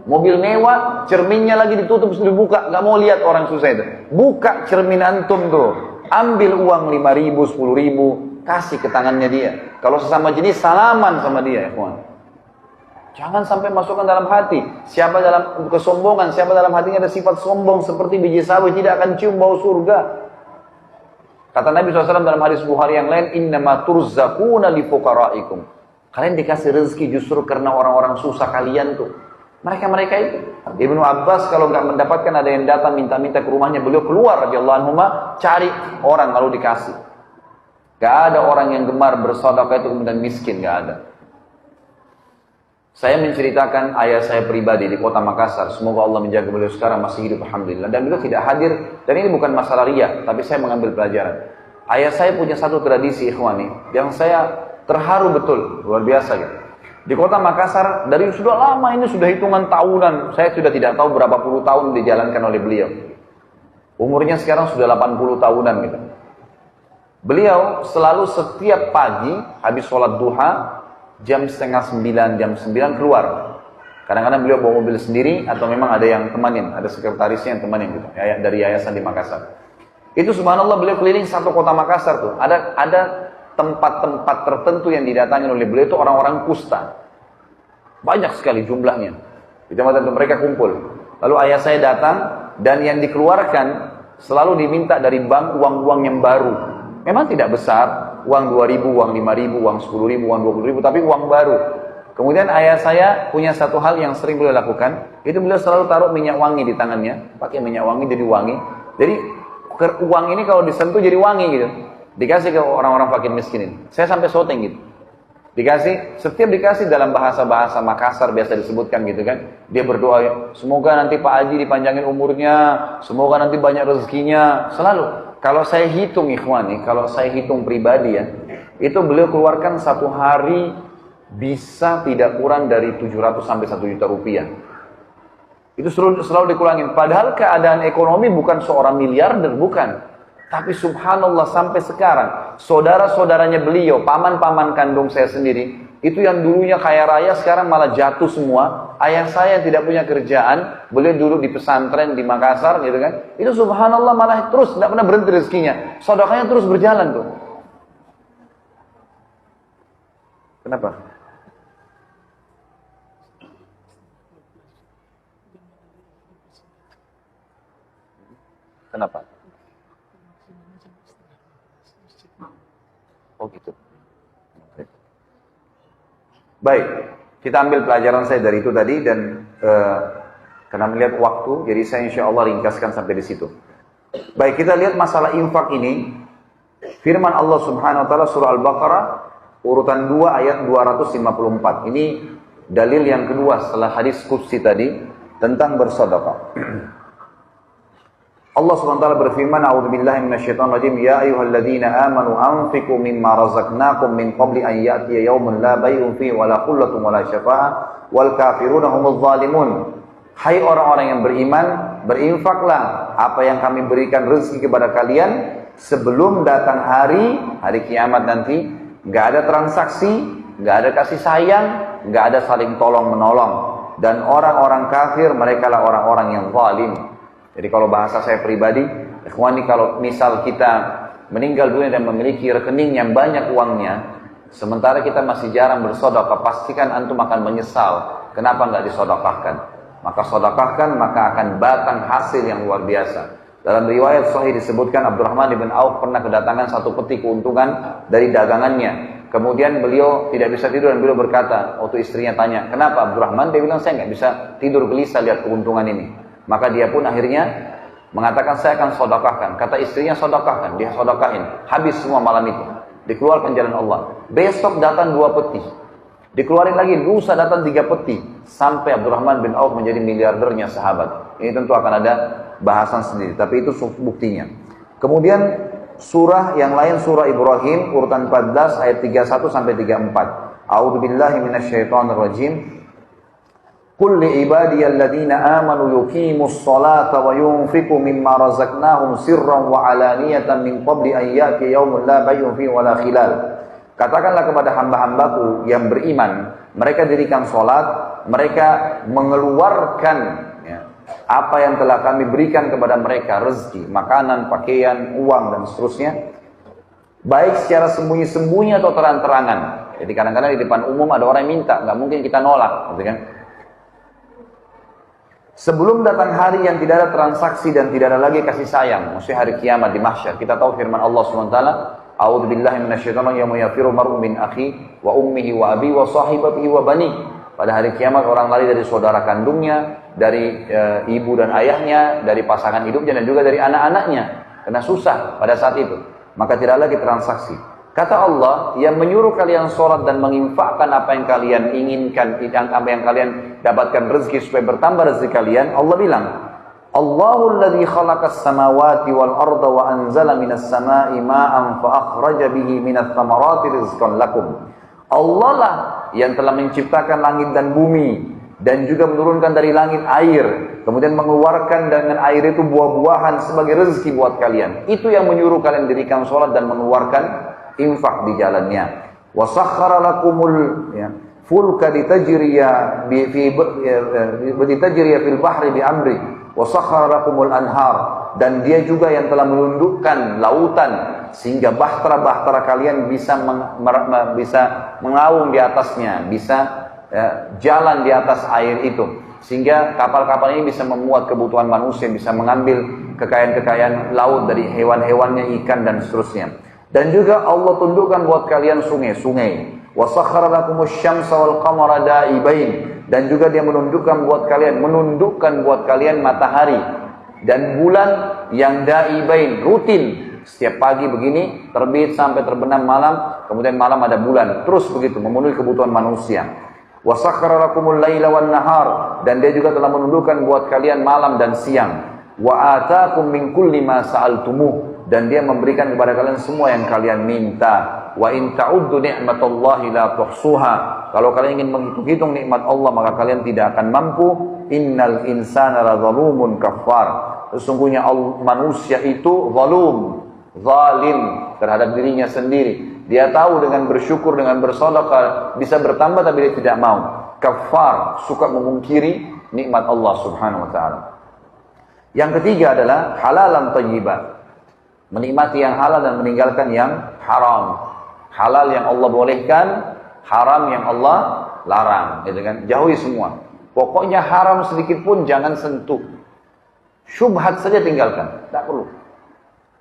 Mobil mewah, cerminnya lagi ditutup, sudah dibuka, gak mau lihat orang susah itu. Buka cermin antum tuh, ambil uang 5.000, 10.000, kasih ke tangannya dia. Kalau sesama jenis, salaman sama dia, ya kawan. Jangan sampai masukkan dalam hati. Siapa dalam kesombongan, siapa dalam hatinya ada sifat sombong seperti biji sawi, tidak akan cium bau surga. Kata Nabi SAW dalam hadis Bukhari yang lain, innama turzaquna li fuqaraikum. Kalian dikasih rezeki justru karena orang-orang susah kalian tuh. Mereka-mereka itu. Ibnu Abbas kalau nggak mendapatkan ada yang datang minta-minta ke rumahnya, beliau keluar radhiyallahu anhu cari orang lalu dikasih. Gak ada orang yang gemar bersedekah itu kemudian miskin, gak ada. Saya menceritakan ayah saya pribadi di kota Makassar. Semoga Allah menjaga beliau sekarang masih hidup, alhamdulillah. Dan beliau tidak hadir. Dan ini bukan masalah riya, tapi saya mengambil pelajaran. Ayah saya punya satu tradisi, ikhwani, yang saya terharu betul, luar biasa gitu. Di kota Makassar, dari sudah lama ini, sudah hitungan tahunan. Saya sudah tidak tahu berapa puluh tahun dijalankan oleh beliau. Umurnya sekarang sudah 80 tahunan gitu. Beliau selalu setiap pagi, habis sholat duha, jam 8:30, jam 9 keluar. Kadang-kadang beliau bawa mobil sendiri atau memang ada yang temanin, ada sekretarisnya yang temanin gitu, dari yayasan di Makassar. Itu subhanallah beliau keliling satu kota Makassar tuh. Ada tempat-tempat tertentu yang didatangi oleh beliau itu orang-orang kusta. Banyak sekali jumlahnya. Di tempat itu mereka kumpul. Lalu ayah saya datang dan yang dikeluarkan selalu diminta dari bank uang-uang yang baru. Memang tidak besar, uang 2.000, uang 5.000, uang 10.000, uang 20.000, tapi uang baru. Kemudian ayah saya punya satu hal yang sering beliau lakukan, itu beliau selalu taruh minyak wangi di tangannya, pakai minyak wangi jadi wangi. Jadi uang ini kalau disentuh jadi wangi gitu. Dikasih ke orang-orang fakir miskin ini. Saya sampai syuting gitu. Setiap dikasih dalam bahasa-bahasa Makassar biasa disebutkan gitu kan. Dia berdoa, semoga nanti Pak Haji dipanjangin umurnya, semoga nanti banyak rezekinya, selalu. Kalau saya hitung ikhwani, kalau saya hitung pribadi ya, itu beliau keluarkan satu hari bisa tidak kurang dari 700 sampai 1 juta rupiah. Itu selalu dikurangin. Padahal keadaan ekonomi bukan seorang miliarder, bukan. Tapi subhanallah sampai sekarang, saudara-saudaranya beliau, paman-paman kandung saya sendiri, itu yang dulunya kaya raya sekarang malah jatuh semua. Ayah saya yang tidak punya kerjaan, beliau dulu di pesantren di Makassar gitu kan. Itu subhanallah malah terus, tidak pernah berhenti rezekinya. Sedekahnya terus berjalan tuh. Kenapa? Kenapa? Oh gitu. Baik, kita ambil pelajaran saya dari itu tadi dan karena melihat waktu, jadi saya insya Allah ringkaskan sampai di situ. Baik, kita lihat masalah infak ini. Firman Allah Subhanahu Wa Taala surah Al-Baqarah urutan 2 ayat 254. Ini dalil yang kedua setelah hadis qudsi tadi tentang bersedekah. Allah SWT berfirman, A'udzubillahi minasyaitonir rajim, ya ayyuhalladzina amanu anfiqu mimma razaqnakum min qabli an ya'tiya yawmun la bay'un fihi wala khullatun wala syafa'ah wal kafiruna humudz zalimun. Hai orang-orang yang beriman, berinfaklah apa yang kami berikan rezeki kepada kalian sebelum datang hari kiamat nanti. Enggak ada transaksi, enggak ada kasih sayang, enggak ada saling tolong menolong, dan orang-orang kafir mereka lah orang-orang yang zalim. Jadi kalau bahasa saya pribadi, ikhwani, kalau misal kita meninggal dunia dan memiliki rekening yang banyak uangnya, sementara kita masih jarang bersedekah, pastikan antum akan menyesal. Kenapa nggak disodokahkan? Maka sodokahkan, maka akan batang hasil yang luar biasa. Dalam riwayat sahih disebutkan Abdurrahman bin Auf pernah kedatangan 1 peti keuntungan dari dagangannya. Kemudian beliau tidak bisa tidur dan beliau berkata, waktu istrinya tanya, kenapa Abdurrahman? Dia bilang, saya nggak bisa tidur, gelisah lihat keuntungan ini. Maka dia pun akhirnya mengatakan, saya akan sodakahkan. Kata istrinya, sodakahkan. Dia sodakahin. Habis semua malam itu. Dikeluarkan jalan Allah. Besok datang 2 peti. Dikeluarin lagi, lusa datang 3 peti. Sampai Abdurrahman bin Auf menjadi miliardernya sahabat. Ini tentu akan ada bahasan sendiri. Tapi itu buktinya. Kemudian surah yang lain, surah Ibrahim, urutan 14 ayat 31 sampai 34. A'udzubillahi minasyaitonir rajim. Qul li ibadiyalladzina amanu yuqimus sholata wa yunfiqu mimma razaqnahum sirran wa alaniyatan min qabli an ya'tiya yaumun la bay'un fihi wa la khilal. Katakanlah kepada hamba-hambaku yang beriman, mereka dirikan sholat, mereka mengeluarkan apa yang telah kami berikan kepada mereka, rezeki, makanan, pakaian, uang, dan seterusnya, baik secara sembunyi-sembunyi atau terang-terangan. Jadi kadang-kadang di depan umum ada orang yang minta, nggak mungkin kita nolak, gitu kan? Sebelum datang hari yang tidak ada transaksi dan tidak ada lagi kasih sayang, maksudnya hari kiamat di mahsyar. Kita tahu firman Allah SWT, A'udzubillahi minasyaitonir rajim, yauma yafiru mar'u min akhi wa ummihi wa abi wa sahibatihi wa bani. Pada hari kiamat orang lari dari saudara kandungnya, dari ibu dan ayahnya, dari pasangan hidupnya dan juga dari anak-anaknya. Karena susah pada saat itu. Maka tidak lagi transaksi. Kata Allah, yang menyuruh kalian sholat dan menginfakkan apa yang kalian inginkan, apa yang kalian dapatkan rezeki supaya bertambah rezeki kalian, Allah bilang, Allahul ladzi khalaqas samawati wal arda wa anzala minas samai ma'an fa akhraja bihi minats thamarati rizqan lakum. Allah lah yang telah menciptakan langit dan bumi dan juga menurunkan dari langit air, kemudian mengeluarkan dengan air itu buah-buahan sebagai rezeki buat kalian. Itu yang menyuruh kalian dirikan sholat dan mengeluarkan infak di jalannya. Wa sakhkhara lakumul fulka litajriya fil bahri bi amri wa sakhkhara lakumul anhar, dan dia juga yang telah menundukkan lautan sehingga bahtera-bahtera kalian bisa mengaung di atasnya, bisa jalan di atas air itu, sehingga kapal-kapal ini bisa memuat kebutuhan manusia, bisa mengambil kekayaan-kekayaan laut dari hewan-hewannya, ikan dan seterusnya. Dan juga Allah tundukkan buat kalian sungai-sungai. Wa sakhkhara lakumus syamsa wal qamara da'ibain, dan juga dia menundukkan buat kalian matahari dan bulan yang da'ibain, rutin. Setiap pagi begini terbit sampai terbenam malam, kemudian malam ada bulan, terus begitu memenuhi kebutuhan manusia. Wa sakhkhara lakumul laila wan nahar, dan dia juga telah menundukkan buat kalian malam dan siang. Wa ataakum min kulli ma sa'altumuh, dan dia memberikan kepada kalian semua yang kalian minta. Wa in ta'uddu ni'matallahi la tuhsuha, Kalau kalian ingin menghitung nikmat Allah, maka kalian tidak akan mampu. Innal insana ladzalumun kafar. Sesungguhnya manusia itu zalim terhadap dirinya sendiri. Dia tahu dengan bersyukur, dengan bersedekah bisa bertambah, tapi dia tidak mau. Kafar, suka memungkiri nikmat Allah Subhanahu wa taala. Yang ketiga adalah halalan thayyiban. Menikmati yang halal dan meninggalkan yang haram. Halal yang Allah bolehkan, haram yang Allah larang, gitu kan? Jauhi semua. Pokoknya haram sedikit pun jangan sentuh. Syubhat saja tinggalkan, tak perlu.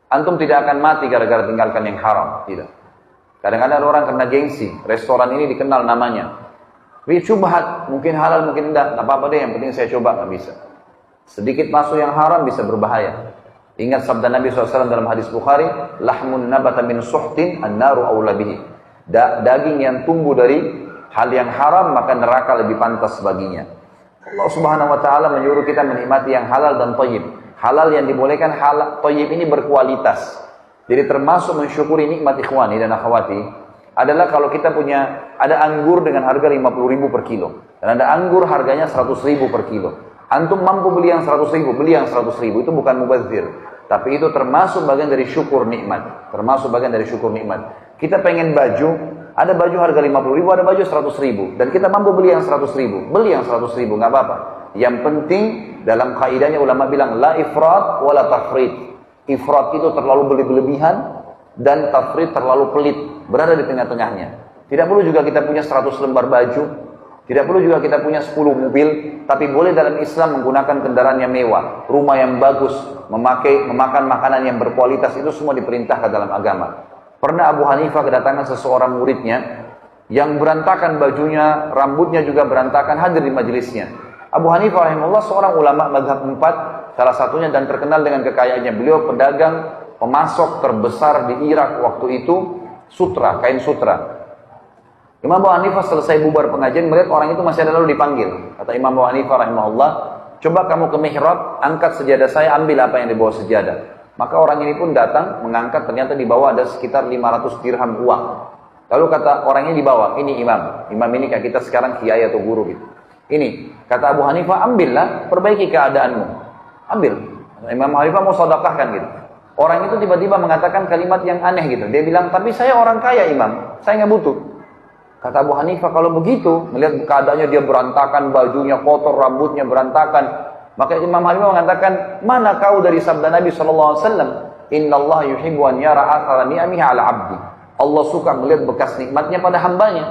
Antum tidak akan mati gara-gara tinggalkan yang haram, tidak. Kadang-kadang orang kena gengsi, restoran ini dikenal namanya. Tapi syubhat, mungkin halal, mungkin tidak apa-apa deh, yang penting saya coba, nggak bisa. Sedikit masuk yang haram bisa berbahaya. Ingat sabda Nabi SAW dalam hadis Bukhari, lahmun nabata min suhtin an-naru awla bihi. Daging yang tumbuh dari hal yang haram, maka neraka lebih pantas baginya. Allah Subhanahu wa taala menyuruh kita menikmati yang halal dan thayyib. Halal yang dibolehkan, halal thayyib ini berkualitas. Jadi termasuk mensyukuri nikmat ikhwani dan akhwati adalah kalau kita punya ada anggur dengan harga 50.000 per kilo dan ada anggur harganya 100.000 per kilo. Antum mampu beli yang 100.000, beli yang 100.000, itu bukan mubazir. Tapi itu termasuk bagian dari syukur nikmat. Termasuk bagian dari syukur nikmat. Kita pengen baju, ada baju harga 50.000, ada baju 100.000. Dan kita mampu beli yang 100.000, beli yang 100.000, nggak apa-apa. Yang penting dalam kaidahnya ulama bilang, la ifrat wa la tafrit. Ifrat itu terlalu berlebihan, dan tafrit terlalu pelit. Berada di tengah-tengahnya. Tidak perlu juga kita punya 100 lembar baju. Tidak perlu juga kita punya 10 mobil, tapi boleh dalam Islam menggunakan kendaraan yang mewah, rumah yang bagus, memakan makanan yang berkualitas, itu semua diperintahkan dalam agama. Pernah Abu Hanifah kedatangan seseorang muridnya, yang berantakan bajunya, rambutnya juga berantakan, hadir di majelisnya. Abu Hanifah rahimahullah seorang ulama mazhab 4, salah satunya dan terkenal dengan kekayaannya. Beliau pedagang, pemasok terbesar di Irak waktu itu, sutra, kain sutra. Imam Abu Hanifah selesai bubar pengajian, melihat orang itu masih ada, lalu dipanggil. Kata Imam Abu Hanifah rahimahullah, coba kamu ke mihrab, angkat sejadah saya, ambil apa yang dibawa sejadah. Maka orang ini pun datang, mengangkat, ternyata di bawah ada sekitar 500 dirham uang. Lalu kata orangnya di bawah, ini imam. Imam ini kayak kita sekarang kiai atau guru gitu. Ini, kata Abu Hanifah, ambillah, perbaiki keadaanmu. Ambil. Imam Abu Hanifah mau sedekahkan gitu. Orang itu tiba-tiba mengatakan kalimat yang aneh gitu. Dia bilang, tapi saya orang kaya imam, saya nggak butuh. Kata Abu Hanifah, kalau begitu, melihat keadaannya dia berantakan, bajunya kotor, rambutnya berantakan. Maka Imam Hanifah mengatakan, mana kau dari sabda Nabi SAW? Inna Allah yuhibbu an yara athara ni'amihi ala abdi. Allah suka melihat bekas nikmatnya pada hambanya.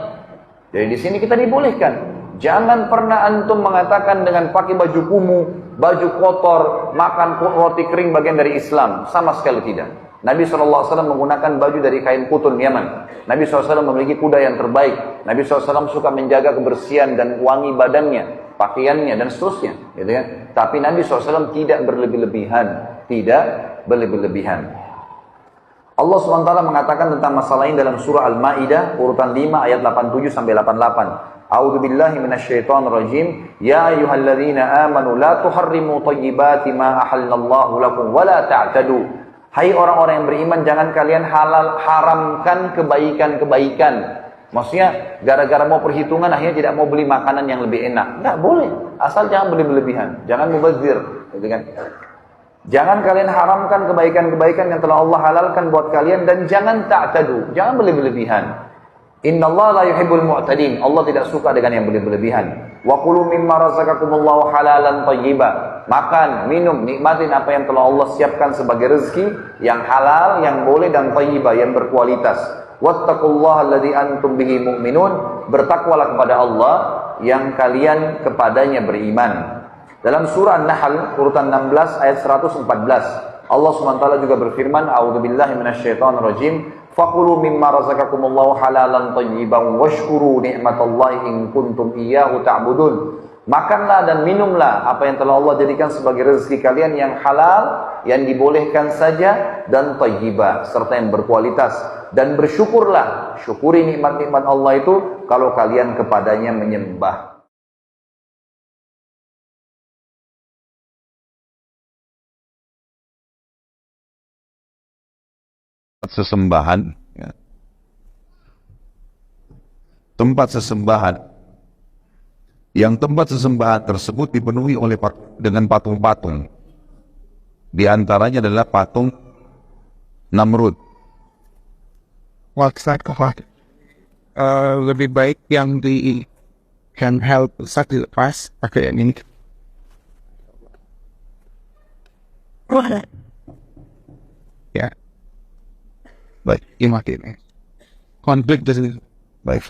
Jadi di sini kita dibolehkan. Jangan pernah antum mengatakan dengan pakai baju kumuh, baju kotor, makan roti kering bagian dari Islam. Sama sekali tidak. Nabi SAW menggunakan baju dari kain kutun Yaman. Nabi SAW memiliki kuda yang terbaik. Nabi SAW suka menjaga kebersihan dan wangi badannya, pakaiannya, dan seterusnya. Gitu kan? Tapi Nabi SAW tidak berlebih-lebihan. Tidak berlebih-lebihan. Allah SWT mengatakan tentang masalah ini dalam surah Al-Ma'idah, urutan 5 ayat 87 sampai 88. A'udzu billahi minasyaitonir rajim. Ya ayyuhalladzina amanu la tuharrimu thayyibati ma ahallallahu lakum wa la ta'tadu. Hai orang-orang yang beriman, jangan kalian haramkan kebaikan-kebaikan. Maksudnya, gara-gara mau perhitungan, akhirnya tidak mau beli makanan yang lebih enak. Nggak boleh. Asal jangan beli berlebihan. Jangan mubazir. Gitu kan? Jangan kalian haramkan kebaikan-kebaikan yang telah Allah halalkan buat kalian. Dan jangan ta'tadu. Jangan beli berlebihan. Inna Allah la yuhibbul mu'tadin. Allah tidak suka dengan yang berlebihan. Wa kulu mimma razaqakumullahu halalan thayyiba. Makan, minum, nikmatin apa yang telah Allah siapkan sebagai rezeki yang halal, yang boleh dan thayyiba, yang berkualitas. Wattaqullaha alladzi antum bihi mu'minun. Bertakwalah kepada Allah yang kalian kepadanya beriman. Dalam surah An-Nahl urutan 16 ayat 114, Allah SWT juga berfirman, A'udzubillahi minasyaitonirrajim. Fakulu mimma razaqakumullahu halalan thayyiban washkuru ni'matallahi in kuntum iyyahu ta'budun. Makanlah dan minumlah apa yang telah Allah jadikan sebagai rezeki kalian yang halal, yang dibolehkan saja, dan thayyibah, serta yang berkualitas. Dan bersyukurlah, syukuri nikmat-nikmat Allah itu kalau kalian kepadanya menyembah. Sesembahan, ya. tempat sesembahan. Yang tempat sesembahan tersebut dipenuhi dengan patung-patung. Di antaranya adalah patung Namrud. Lebih baik yang di handheld saat dilepas pakai yang ini. Ya, baik, ini makin konflik dari baik.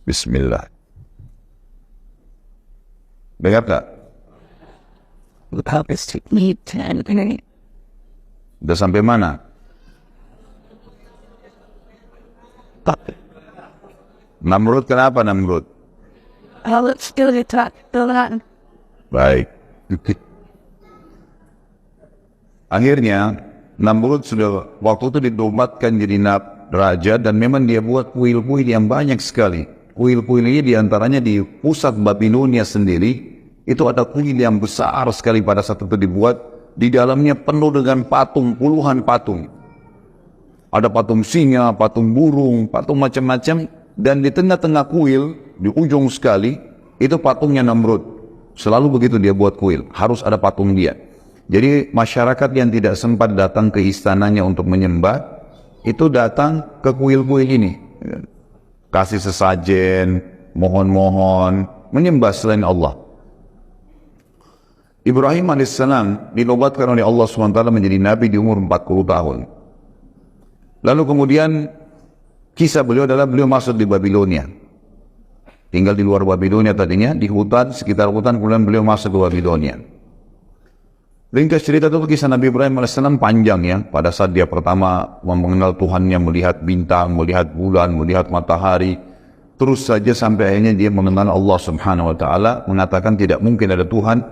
Bismillah. Dengar tak? Udah sampai mana? Namrud, kenapa Namrud? Baik. Akhirnya Namrud sudah waktu itu dinobatkan jadi raja, dan memang dia buat kuil-kuil yang banyak sekali. Kuil-kuil ini diantaranya di pusat Babilonia sendiri, itu ada kuil yang besar sekali pada saat itu dibuat. Di dalamnya penuh dengan patung, puluhan patung. Ada patung singa, patung burung, patung macam-macam. Dan di tengah-tengah kuil, di ujung sekali, itu patungnya Namrud. Selalu begitu dia buat kuil, harus ada patung dia. Jadi masyarakat yang tidak sempat datang ke istananya untuk menyembah, itu datang ke kuil-kuil ini. Kasih sesajen, mohon-mohon, menyembah selain Allah. Ibrahim alaihissalam dinobatkan oleh Allah SWT menjadi nabi di umur 40 tahun. Lalu kemudian kisah beliau adalah beliau masuk di Babilonia. Tinggal di luar Babilonia tadinya, di hutan, sekitar hutan, kemudian beliau masuk ke Babilonia. Ringkas cerita itu kisah Nabi Ibrahim alaihissalam panjang ya. Pada saat dia pertama mengenal Tuhannya, melihat bintang, melihat bulan, melihat matahari, terus saja sampai akhirnya dia mengenal Allah Subhanahu wa Ta'ala, mengatakan tidak mungkin ada Tuhan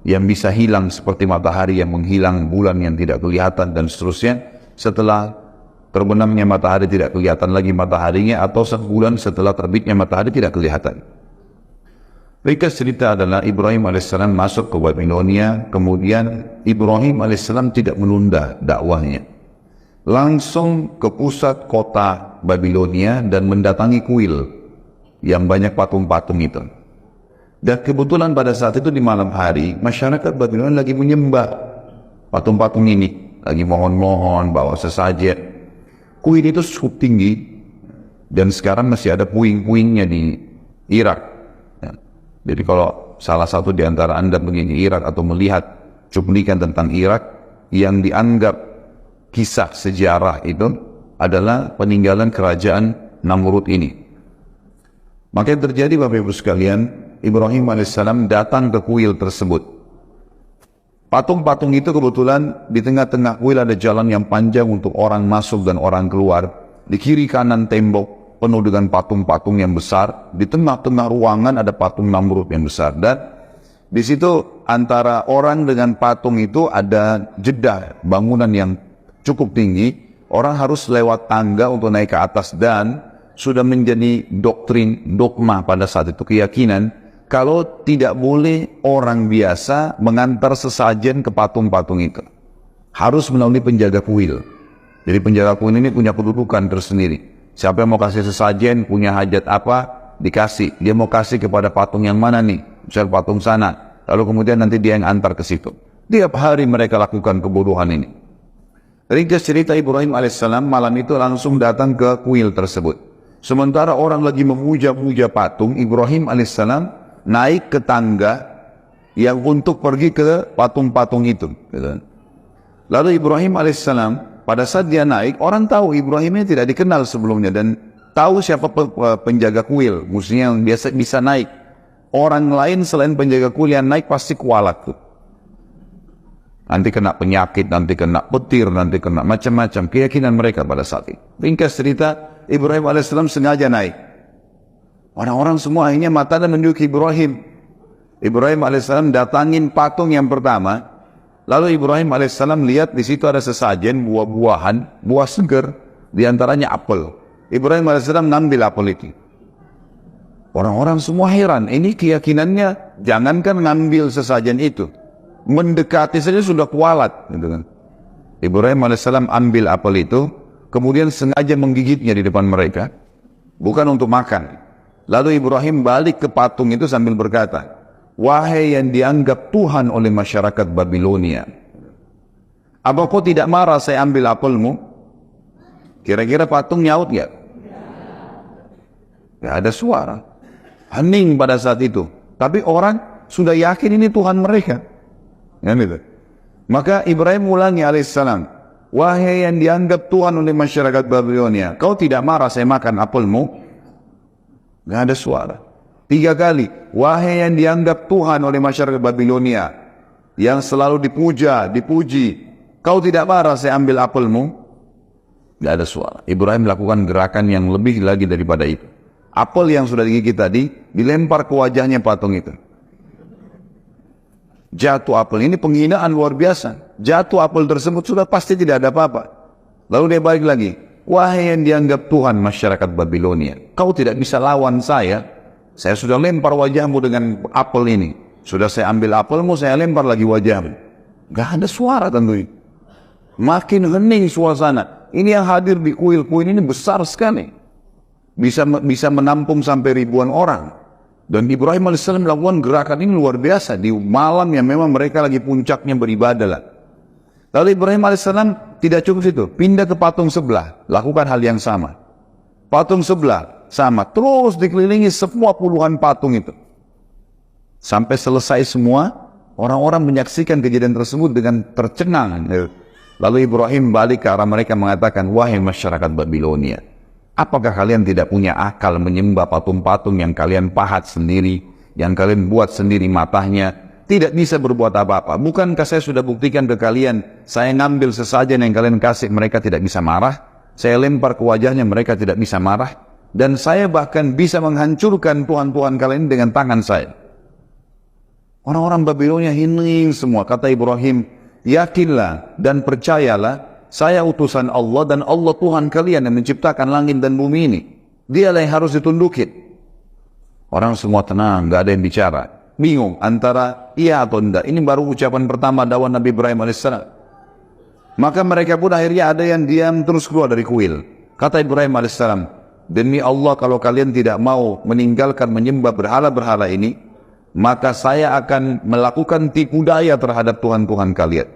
yang bisa hilang seperti matahari yang menghilang, bulan yang tidak kelihatan, dan seterusnya. Setelah terbenamnya matahari tidak kelihatan lagi mataharinya, atau sebulan setelah terbitnya matahari tidak kelihatan. Ringkas cerita adalah Ibrahim alaihissalam masuk ke Babilonia, kemudian Ibrahim alaihissalam tidak menunda dakwahnya. Langsung ke pusat kota Babilonia dan mendatangi kuil yang banyak patung-patung itu. Dan kebetulan pada saat itu di malam hari, masyarakat Babilonia lagi menyembah patung-patung ini, lagi mohon-mohon, bawa sesajen. Kuil itu cukup tinggi, dan sekarang masih ada puing-puingnya di Irak. Jadi kalau salah satu di antara Anda pergi ke Irak atau melihat cuplikan tentang Irak, yang dianggap kisah sejarah itu adalah peninggalan kerajaan Namrud ini. Maka yang terjadi Bapak Ibu sekalian, Ibrahim alaihissalam datang ke kuil tersebut. Patung-patung itu kebetulan di tengah-tengah kuil ada jalan yang panjang untuk orang masuk dan orang keluar. Di kiri kanan tembok penuh dengan patung-patung yang besar. Di tengah-tengah ruangan ada patung Namrud yang besar. Dan di situ antara orang dengan patung itu ada jeda bangunan yang cukup tinggi. Orang harus lewat tangga untuk naik ke atas, dan sudah menjadi doktrin, dogma pada saat itu, keyakinan kalau tidak boleh orang biasa mengantar sesajen ke patung-patung itu. Harus melalui penjaga kuil. Jadi penjaga kuil ini punya kedudukan tersendiri. Siapa yang mau kasih sesajen, punya hajat apa, dikasih. Dia mau kasih kepada patung yang mana nih? Misal patung sana. Lalu kemudian nanti dia yang antar ke situ. Tiap hari mereka lakukan kebodohan ini. Ringkas cerita, Ibrahim alaihissalam malam itu langsung datang ke kuil tersebut. Sementara orang lagi memuja-muja patung, Ibrahim alaihissalam naik ke tangga yang untuk pergi ke patung-patung itu. Lalu Ibrahim alaihissalam pada saat dia naik, orang tahu Ibrahimnya tidak dikenal sebelumnya, dan tahu siapa penjaga kuil, musuhnya yang biasa bisa naik. Orang lain selain penjaga kuil yang naik pasti kualat tuh. Nanti kena penyakit, nanti kena petir, nanti kena macam-macam. Keyakinan mereka pada saat itu. Ringkas cerita, Ibrahim alaihissalam sengaja naik. Orang-orang semua akhirnya mata dan menunjuk Ibrahim. Ibrahim alaihissalam datangin patung yang pertama. Lalu Ibrahim alaihissalam lihat di situ ada sesajen buah-buahan, buah segar, diantaranya apel. Ibrahim alaihissalam ngambil apel itu. Orang-orang semua heran, ini keyakinannya jangankan ngambil sesajen itu, mendekati saja sudah kualat. Gitu kan. Ibrahim alaihissalam ambil apel itu, kemudian sengaja menggigitnya di depan mereka, bukan untuk makan. Lalu Ibrahim balik ke patung itu sambil berkata, wahai yang dianggap Tuhan oleh masyarakat Babilonia, apa kau tidak marah saya ambil apelmu? Kira-kira patung nyaut gak? Gak ada suara. Hening pada saat itu. Tapi orang sudah yakin ini Tuhan mereka. Ya, gitu. Maka Ibrahim ulangi alaihissalam, wahai yang dianggap Tuhan oleh masyarakat Babilonia, kau tidak marah saya makan apelmu? Gak ada suara. 3 kali, wahai yang dianggap Tuhan oleh masyarakat Babilonia, yang selalu dipuji, kau tidak marah saya ambil apelmu? Gak ada suara. Ibrahim melakukan gerakan yang lebih lagi daripada itu. Apel yang sudah digigit tadi dilempar ke wajahnya patung itu. Jatuh apel, ini penghinaan luar biasa. Jatuh apel tersebut sudah pasti tidak ada apa-apa. Lalu dia balik lagi, wahai yang dianggap Tuhan masyarakat Babilonia, kau tidak bisa lawan saya sudah lempar wajahmu dengan apel ini. Sudah saya ambil apelmu, saya lempar lagi wajahmu. Gak ada suara tentunya. Makin hening suasana. Ini yang hadir di kuil-kuil ini besar sekali. Bisa menampung sampai ribuan orang. Dan Ibrahim AS melakukan gerakan ini luar biasa di malam yang memang mereka lagi puncaknya beribadah lah. Lalu Ibrahim AS tidak cukup situ, pindah ke patung sebelah, lakukan hal yang sama. Patung sebelah sama, terus dikelilingi semua puluhan patung itu. Sampai selesai semua, orang-orang menyaksikan kejadian tersebut dengan tercengang. Lalu Ibrahim balik ke arah mereka mengatakan, wahai masyarakat Babilonia, apakah kalian tidak punya akal menyembah patung-patung yang kalian pahat sendiri, yang kalian buat sendiri matanya, tidak bisa berbuat apa-apa? Bukankah saya sudah buktikan ke kalian, saya ngambil sesajen yang kalian kasih, mereka tidak bisa marah, saya lempar ke wajahnya, mereka tidak bisa marah, dan saya bahkan bisa menghancurkan tuhan-tuhan kalian dengan tangan saya. Orang-orang Babilonia hening semua. Kata Ibrahim, yakinlah dan percayalah, saya utusan Allah dan Allah Tuhan kalian yang menciptakan langit dan bumi ini. Dialah yang harus ditundukin. Orang semua tenang, gak ada yang bicara. Bingung antara iya atau tidak. Ini baru ucapan pertama dakwah Nabi Ibrahim AS. Maka mereka pun akhirnya ada yang diam terus keluar dari kuil. Kata Ibrahim AS, demi Allah kalau kalian tidak mau meninggalkan menyembah berhala-berhala ini, maka saya akan melakukan tipu daya terhadap Tuhan-Tuhan kalian.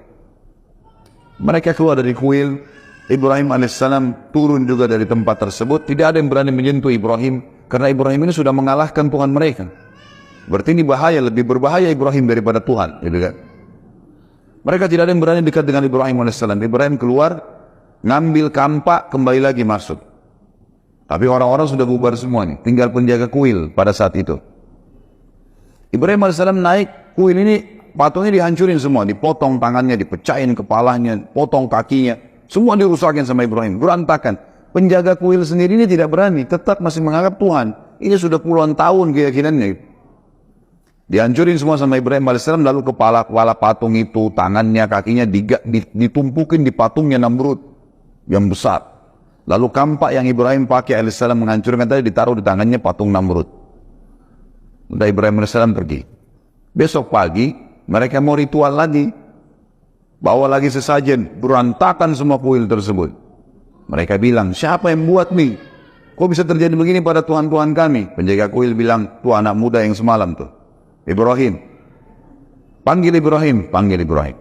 Mereka keluar dari kuil. Ibrahim AS turun juga dari tempat tersebut. Tidak ada yang berani menyentuh Ibrahim, karena Ibrahim ini sudah mengalahkan Tuhan mereka. Berarti ini bahaya, lebih berbahaya Ibrahim daripada Tuhan, gitu kan? Mereka tidak ada yang berani dekat dengan Ibrahim AS. Ibrahim keluar, ngambil kampak, kembali lagi masuk. Tapi orang-orang sudah bubar semua nih, tinggal penjaga kuil pada saat itu. Ibrahim AS naik kuil ini, patungnya dihancurin semua, dipotong tangannya, dipecahin kepalanya, potong kakinya, semua dirusakin sama Ibrahim, berantakan. Penjaga kuil sendiri ini tidak berani, tetap masih menganggap Tuhan. Ini sudah puluhan tahun keyakinannya. Dihancurin semua sama Ibrahim AS, lalu kepala patung itu, tangannya, kakinya ditumpukin di patungnya Namrud yang besar. Lalu kampak yang Ibrahim pakai AS menghancurkan tadi ditaruh di tangannya patung Namrud. Udah Ibrahim AS pergi. Besok pagi mereka mau ritual lagi, bawa lagi sesajen, berantakan semua kuil tersebut. Mereka bilang, siapa yang buat nih? Kok bisa terjadi begini pada Tuhan-Tuhan kami? Penjaga kuil bilang, tuh anak muda yang semalam tuh, Ibrahim. Panggil Ibrahim, panggil Ibrahim.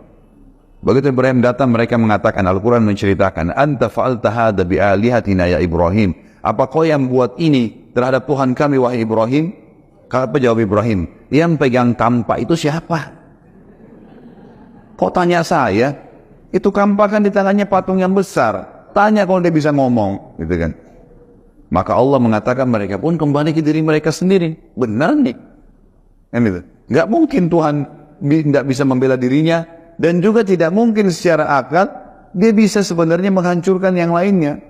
Begitu Ibrahim datang, mereka mengatakan, Al-Quran menceritakan, anta fa'alta hadha bi'alihatina ya Ibrahim. Apa kau yang buat ini terhadap Tuhan kami wahai Ibrahim? Apa jawab Ibrahim? Yang pegang kampak itu siapa? Kok tanya saya? Itu kampak kan di tangannya patung yang besar. Tanya kalau dia bisa ngomong, gitu kan? Maka Allah mengatakan mereka pun kembali ke diri mereka sendiri. Benar nih. Gitu. Nggak mungkin Tuhan tidak bisa membela dirinya, dan juga tidak mungkin secara akal dia bisa sebenarnya menghancurkan yang lainnya.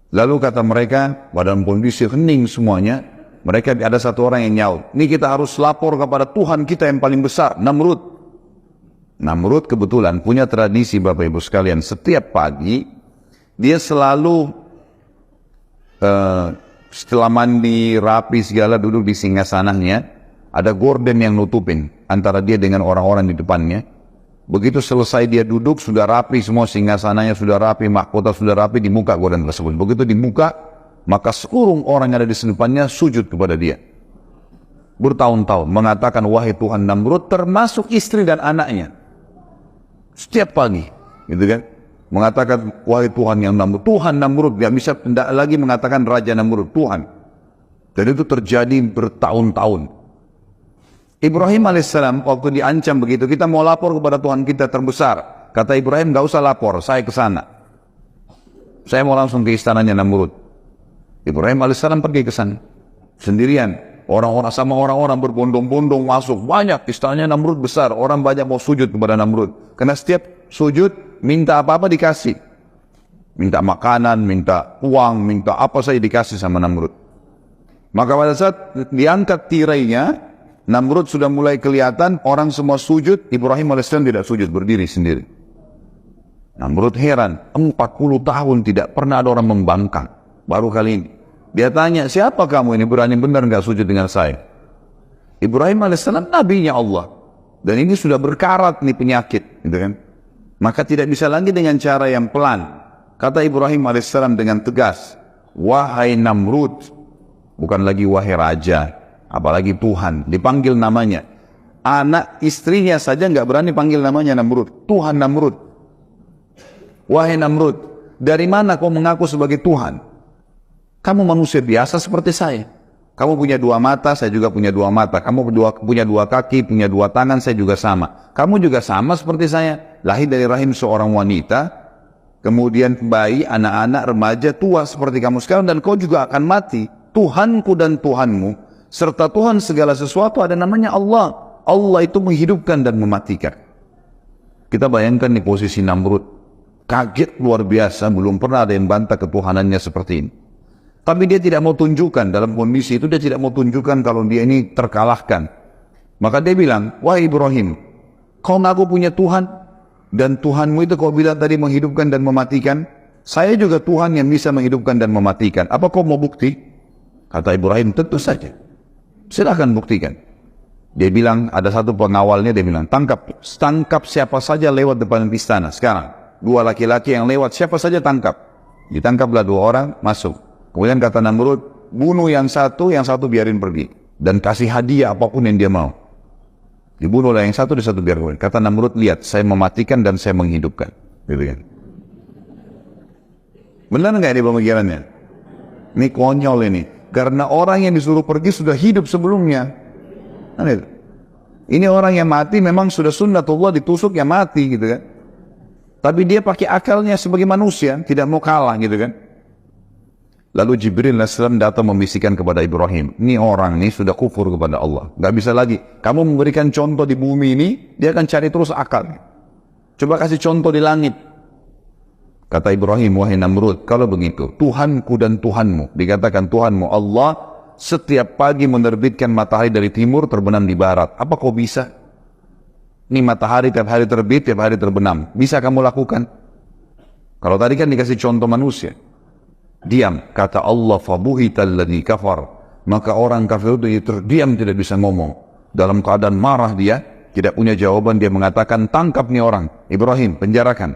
Lalu kata mereka, badan kondisi hening semuanya, mereka ada satu orang yang nyaut, ini kita harus lapor kepada Tuhan kita yang paling besar, Namrud. Namrud kebetulan punya tradisi Bapak Ibu sekalian, setiap pagi dia selalu setelah mandi rapi segala duduk di singgasananya, ada gorden yang nutupin antara dia dengan orang-orang di depannya. Begitu selesai dia duduk, sudah rapi semua, singgasananya sudah rapi, mahkota sudah rapi di muka godaan tersebut. Begitu di muka, maka seluruh orang yang ada di depannya sujud kepada dia. Bertahun-tahun mengatakan, wahai Tuhan Namrud, termasuk istri dan anaknya. Setiap pagi, gitu kan? Mengatakan, wahai Tuhan yang Namrud, Tuhan Namrud, dia bisa tidak lagi mengatakan Raja Namrud, Tuhan. Dan itu terjadi bertahun-tahun. Ibrahim alaihissalam waktu diancam begitu, kita mau lapor kepada Tuhan kita terbesar. Kata Ibrahim, gak usah lapor, saya ke sana. Saya mau langsung ke istananya Namrud. Ibrahim alaihissalam pergi ke sana sendirian. Orang-orang berbondong-bondong masuk, banyak istananya Namrud besar, orang banyak mau sujud kepada Namrud. Karena setiap sujud minta apa-apa dikasih, minta makanan, minta uang, minta apa saja dikasih sama Namrud. Maka pada saat diangkat tirainya, Namrud sudah mulai kelihatan, orang semua sujud, Ibrahim AS tidak sujud, berdiri sendiri. Namrud heran, 40 tahun tidak pernah ada orang membangkang, baru kali ini. Dia tanya, siapa kamu ini berani benar nggak sujud dengan saya? Ibrahim AS nabinya Allah. Dan ini sudah berkarat nih penyakit, gitu kan? Maka tidak bisa lagi dengan cara yang pelan. Kata Ibrahim AS dengan tegas, wahai Namrud, bukan lagi wahai raja, apalagi Tuhan, dipanggil namanya. Anak istrinya saja nggak berani panggil namanya Namrud, Tuhan Namrud. Wahai Namrud, dari mana kau mengaku sebagai Tuhan? Kamu manusia biasa seperti saya. Kamu punya dua mata, saya juga punya dua mata. Kamu punya dua kaki, punya dua tangan, saya juga sama. Kamu juga sama seperti saya. Lahir dari rahim seorang wanita, kemudian bayi, anak-anak, remaja, tua seperti kamu sekarang, dan kau juga akan mati. Tuhanku dan Tuhanmu, serta Tuhan segala sesuatu ada namanya Allah. Allah itu menghidupkan dan mematikan. Kita bayangkan di posisi Namrud. Kaget luar biasa, belum pernah ada yang bantah ketuhanannya seperti ini. Tapi dia tidak mau tunjukkan, dalam kondisi itu dia tidak mau tunjukkan kalau dia ini terkalahkan. Maka dia bilang, wahai Ibrahim, kau ngaku punya Tuhan, dan Tuhanmu itu kau bilang tadi menghidupkan dan mematikan. Saya juga Tuhan yang bisa menghidupkan dan mematikan. Apa kau mau bukti? Kata Ibrahim, tentu saja. Silahkan buktikan. Dia bilang, ada satu pengawalnya, dia bilang, tangkap siapa saja lewat depan istana. Sekarang, dua laki-laki yang lewat, siapa saja tangkap. Ditangkaplah dua orang, masuk. Kemudian kata Namrud, bunuh yang satu biarin pergi. Dan kasih hadiah apapun yang dia mau. Dibunuhlah yang satu biarin pergi. Kata Namrud, lihat, saya mematikan dan saya menghidupkan. Gitu kan. Benar nggak ini pemikirannya? Ini konyol ini. Karena orang yang disuruh pergi sudah hidup sebelumnya. Ini orang yang mati memang sudah sunnatullah, ditusuk ya mati gitu kan. Tapi dia pakai akalnya sebagai manusia, tidak mau kalah gitu kan. Lalu Jibril AS datang membisikkan kepada Ibrahim, ini orang ini sudah kufur kepada Allah, nggak bisa lagi. Kamu memberikan contoh di bumi ini, dia akan cari terus akal. Coba kasih contoh di langit. Kata Ibrahim, wahai Namrud, kalau begitu, Tuhanku dan Tuhanmu, dikatakan Tuhanmu Allah, setiap pagi menerbitkan matahari dari timur terbenam di barat. Apa kau bisa? Ini matahari tiap hari terbit, tiap hari terbenam. Bisa kamu lakukan? Kalau tadi kan dikasih contoh manusia. Diam, kata Allah, fabuhital ladzi kafar. Maka orang kafir itu terdiam, tidak bisa ngomong. Dalam keadaan marah dia, tidak punya jawaban, dia mengatakan, tangkap nih orang, Ibrahim, penjarakan.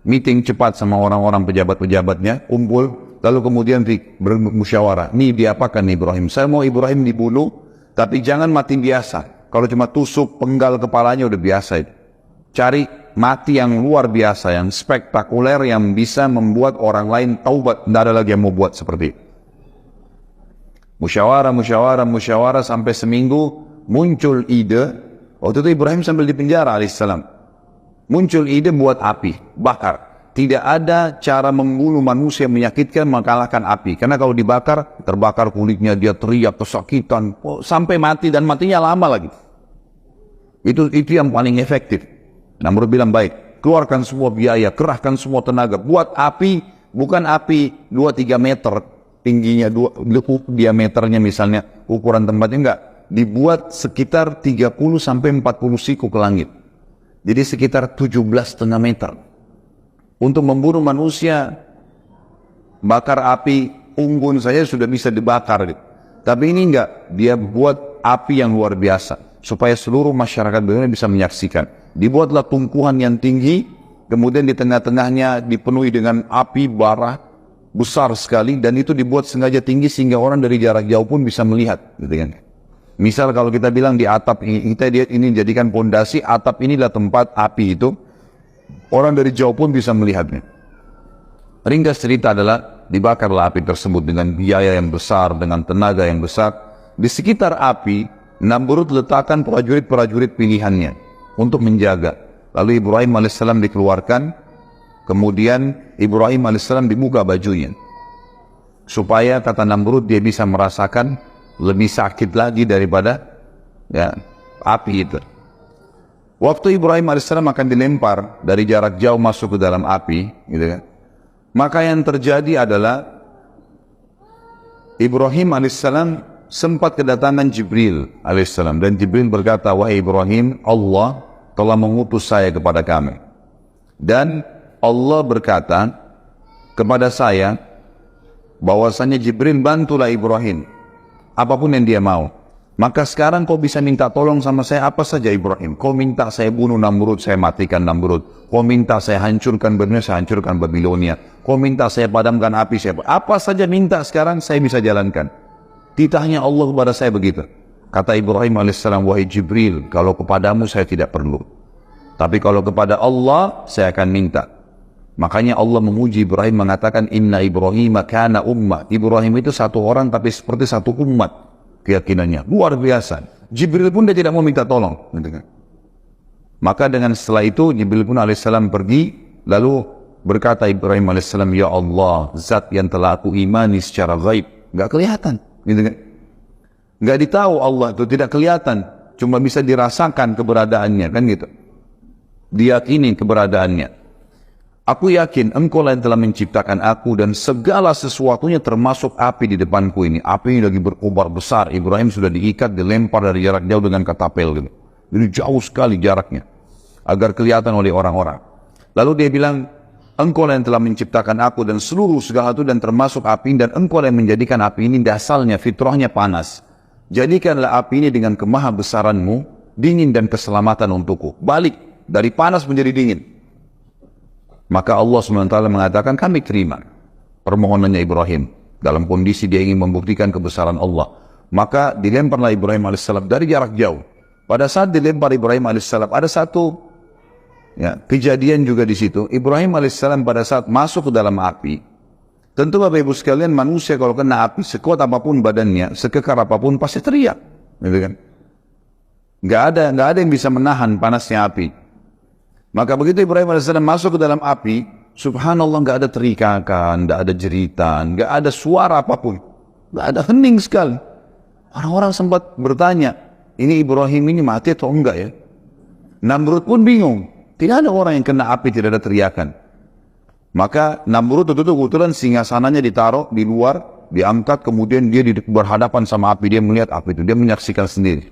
Meeting cepat sama orang-orang pejabat-pejabatnya, kumpul, lalu kemudian bermusyawarah. Nih diapakan nih Ibrahim? Saya mau Ibrahim dibunuh, tapi jangan mati biasa. Kalau cuma tusuk penggal kepalanya udah biasa itu. Cari mati yang luar biasa, yang spektakuler, yang bisa membuat orang lain taubat. Tidak ada lagi yang mau buat seperti itu. Musyawarah sampai seminggu muncul ide. Waktu itu Ibrahim sambil di penjara alaihissalam. Muncul ide buat api, bakar. Tidak ada cara membunuh manusia menyakitkan mengalahkan api. Karena kalau dibakar, terbakar kulitnya, dia teriak kesakitan sampai mati, dan matinya lama lagi. Itu yang paling efektif. Namrud bilang, baik, keluarkan semua biaya, kerahkan semua tenaga, buat api, bukan api 2-3 meter tingginya, diameternya misalnya, ukuran tempatnya enggak, dibuat sekitar 30-40 siku ke langit. Jadi sekitar 17,5 meter. Untuk membunuh manusia, bakar api unggun saja sudah bisa dibakar. Tapi ini enggak, dia buat api yang luar biasa, supaya seluruh masyarakat dunia bisa menyaksikan. Dibuatlah tumpuan yang tinggi, kemudian di tengah-tengahnya dipenuhi dengan api bara besar sekali, dan itu dibuat sengaja tinggi sehingga orang dari jarak jauh pun bisa melihat, gitu kan. Misal kalau kita bilang di atap ini, kita lihat ini jadikan pondasi, atap inilah tempat api itu, orang dari jauh pun bisa melihatnya. Ringkas cerita adalah dibakarlah api tersebut dengan biaya yang besar, dengan tenaga yang besar. Di sekitar api, Namrud letakkan prajurit-prajurit pilihannya untuk menjaga. Lalu Ibrahim alaihissalam dikeluarkan, kemudian Ibrahim alaihissalam dibuka bajunya, supaya kata Namrud dia bisa merasakan lebih sakit lagi daripada api itu. Waktu Ibrahim alaihissalam akan dilempar dari jarak jauh masuk ke dalam api, gitu kan, maka yang terjadi adalah Ibrahim alaihissalam sempat kedatangan Jibril alaihissalam, dan Jibril berkata, wahai Ibrahim, Allah telah mengutus saya kepada kamu, dan Allah berkata kepada saya bahwasanya Jibril bantulah Ibrahim apapun yang dia mau. Maka sekarang kau bisa minta tolong sama saya apa saja Ibrahim. Kau minta saya bunuh Namrud, saya matikan Namrud. Kau minta saya hancurkan Babilonia, saya hancurkan Babilonia. Kau minta saya padamkan api, saya apa saja minta sekarang saya bisa jalankan. Titahnya Allah kepada saya begitu. Kata Ibrahim alaihissalam, wahai Jibril, kalau kepadamu saya tidak perlu, tapi kalau kepada Allah saya akan minta. Makanya Allah memuji Ibrahim mengatakan, Inna Ibrahim kana ummah. Ibrahim itu satu orang tapi seperti satu umat keyakinannya. Luar biasa. Jibril pun dia tidak mau minta tolong. Maka dengan setelah itu Jibril pun alaihissalam pergi, lalu berkata Ibrahim alaihissalam, ya Allah, zat yang telah aku imani secara gaib, nggak kelihatan, gitu kan? Nggak ditahu Allah itu, tidak kelihatan, cuma bisa dirasakan keberadaannya, kan gitu. Diyakini keberadaannya. Aku yakin engkau lah yang telah menciptakan aku dan segala sesuatunya termasuk api di depanku ini. Api ini lagi berkobar besar. Ibrahim sudah diikat, dilempar dari jarak jauh dengan katapel gitu. Jadi jauh sekali jaraknya agar kelihatan oleh orang-orang. Lalu dia bilang, engkau lah yang telah menciptakan aku dan seluruh segala itu dan termasuk api, dan engkau lah yang menjadikan api ini dasarnya, fitrahnya panas. Jadikanlah api ini dengan kemahabesaranmu dingin dan keselamatan untukku. Balik dari panas menjadi dingin. Maka Allah SWT mengatakan, kami terima permohonannya Ibrahim. Dalam kondisi dia ingin membuktikan kebesaran Allah. Maka dilemparlah Ibrahim AS dari jarak jauh. Pada saat dilempar Ibrahim AS, ada satu kejadian juga di situ. Ibrahim AS pada saat masuk ke dalam api, tentu Bapak Ibu sekalian, manusia kalau kena api, sekuat apapun badannya, sekekar apapun, pasti teriak. Gitu kan? Nggak ada yang bisa menahan panasnya api. Maka begitu Ibrahim AS masuk ke dalam api, subhanallah, nggak ada teriakan, nggak ada jeritan, nggak ada suara apapun, nggak ada, hening sekali. Orang-orang sempat bertanya, ini Ibrahim ini mati atau enggak ya? Namrud pun bingung, tidak ada orang yang kena api, tidak ada teriakan. Maka Namrud itu kebetulan singgasananya ditaruh di luar, diangkat, kemudian dia berhadapan sama api, dia melihat api itu, dia menyaksikan sendiri,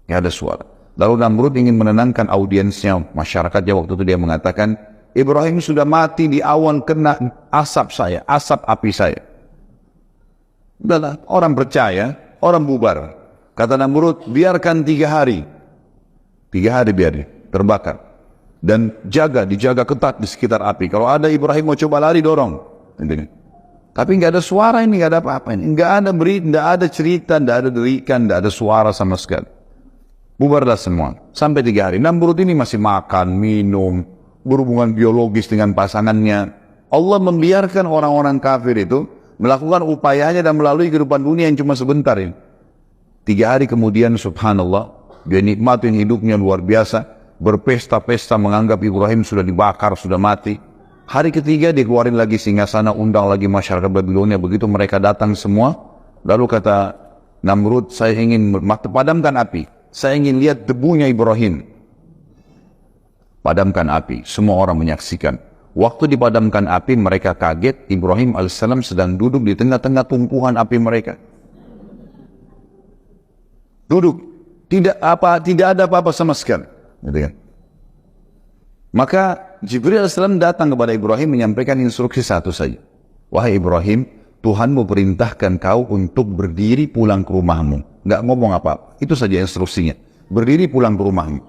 nggak ada suara. Lalu Namrud ingin menenangkan audiensnya, masyarakatnya. Waktu itu dia mengatakan, Ibrahim sudah mati di awan kena asap saya, asap api saya. Udahlah, orang percaya, orang bubar. Kata Namrud, biarkan 3 hari. 3 hari biar terbakar. Dan dijaga ketat di sekitar api. Kalau ada Ibrahim mau coba lari, dorong. Tapi nggak ada suara ini, nggak ada apa-apa ini. Nggak ada berita, nggak ada cerita, nggak ada derikan, nggak ada suara sama sekali. Bubarlah semua. Sampai 3 hari. Namrud ini masih makan, minum, berhubungan biologis dengan pasangannya. Allah membiarkan orang-orang kafir itu melakukan upayanya dan melalui kehidupan dunia yang cuma sebentar ini. 3 hari kemudian, subhanallah, dia nikmatin hidupnya luar biasa. Berpesta-pesta menganggap Ibrahim sudah dibakar, sudah mati. Hari ketiga dikeluarin lagi singgasana, undang lagi masyarakat Babilonia. Begitu mereka datang semua, lalu kata Namrud, saya ingin padamkan api. Saya ingin lihat debunya Ibrahim. Padamkan api. Semua orang menyaksikan. Waktu dipadamkan api, mereka kaget. Ibrahim AS sedang duduk di tengah-tengah tumpuhan api mereka. Duduk. Tidak ada apa-apa sama sekali. Gitu kan? Maka Jibril AS datang kepada Ibrahim menyampaikan instruksi satu saja. Wahai Ibrahim, Tuhanmu perintahkan kau untuk berdiri pulang ke rumahmu. Nggak ngomong apa-apa. Itu saja instruksinya. Berdiri pulang ke rumahmu.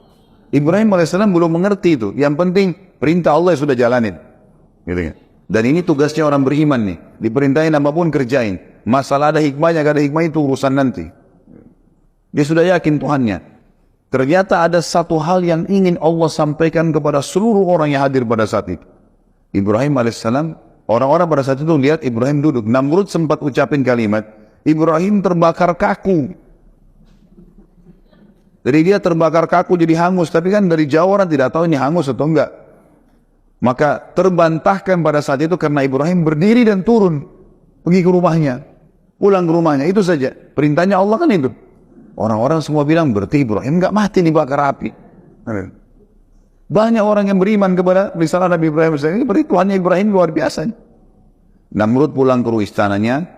Ibrahim alaihissalam belum mengerti itu. Yang penting perintah Allah sudah jalanin. Gitu ya. Dan ini tugasnya orang beriman nih. Diperintahin apapun kerjain. Masalah ada hikmahnya, gak ada hikmah itu urusan nanti. Dia sudah yakin Tuhannya. Ternyata ada satu hal yang ingin Allah sampaikan kepada seluruh orang yang hadir pada saat itu. Ibrahim alaihissalam, orang-orang pada saat itu lihat Ibrahim duduk. Namrud sempat ucapin kalimat, Ibrahim terbakar kaku. Jadi dia terbakar kaku jadi hangus. Tapi kan dari jauh orang tidak tahu ini hangus atau enggak. Maka terbantahkan pada saat itu karena Ibrahim berdiri dan turun. Pergi ke rumahnya. Pulang ke rumahnya. Itu saja. Perintahnya Allah kan itu. Orang-orang semua bilang berarti Ibrahim enggak mati dibakar api. Banyak orang yang beriman kepada risalah Nabi Ibrahim. Berarti Tuhannya Ibrahim luar biasa. Namrud pulang ke istananya.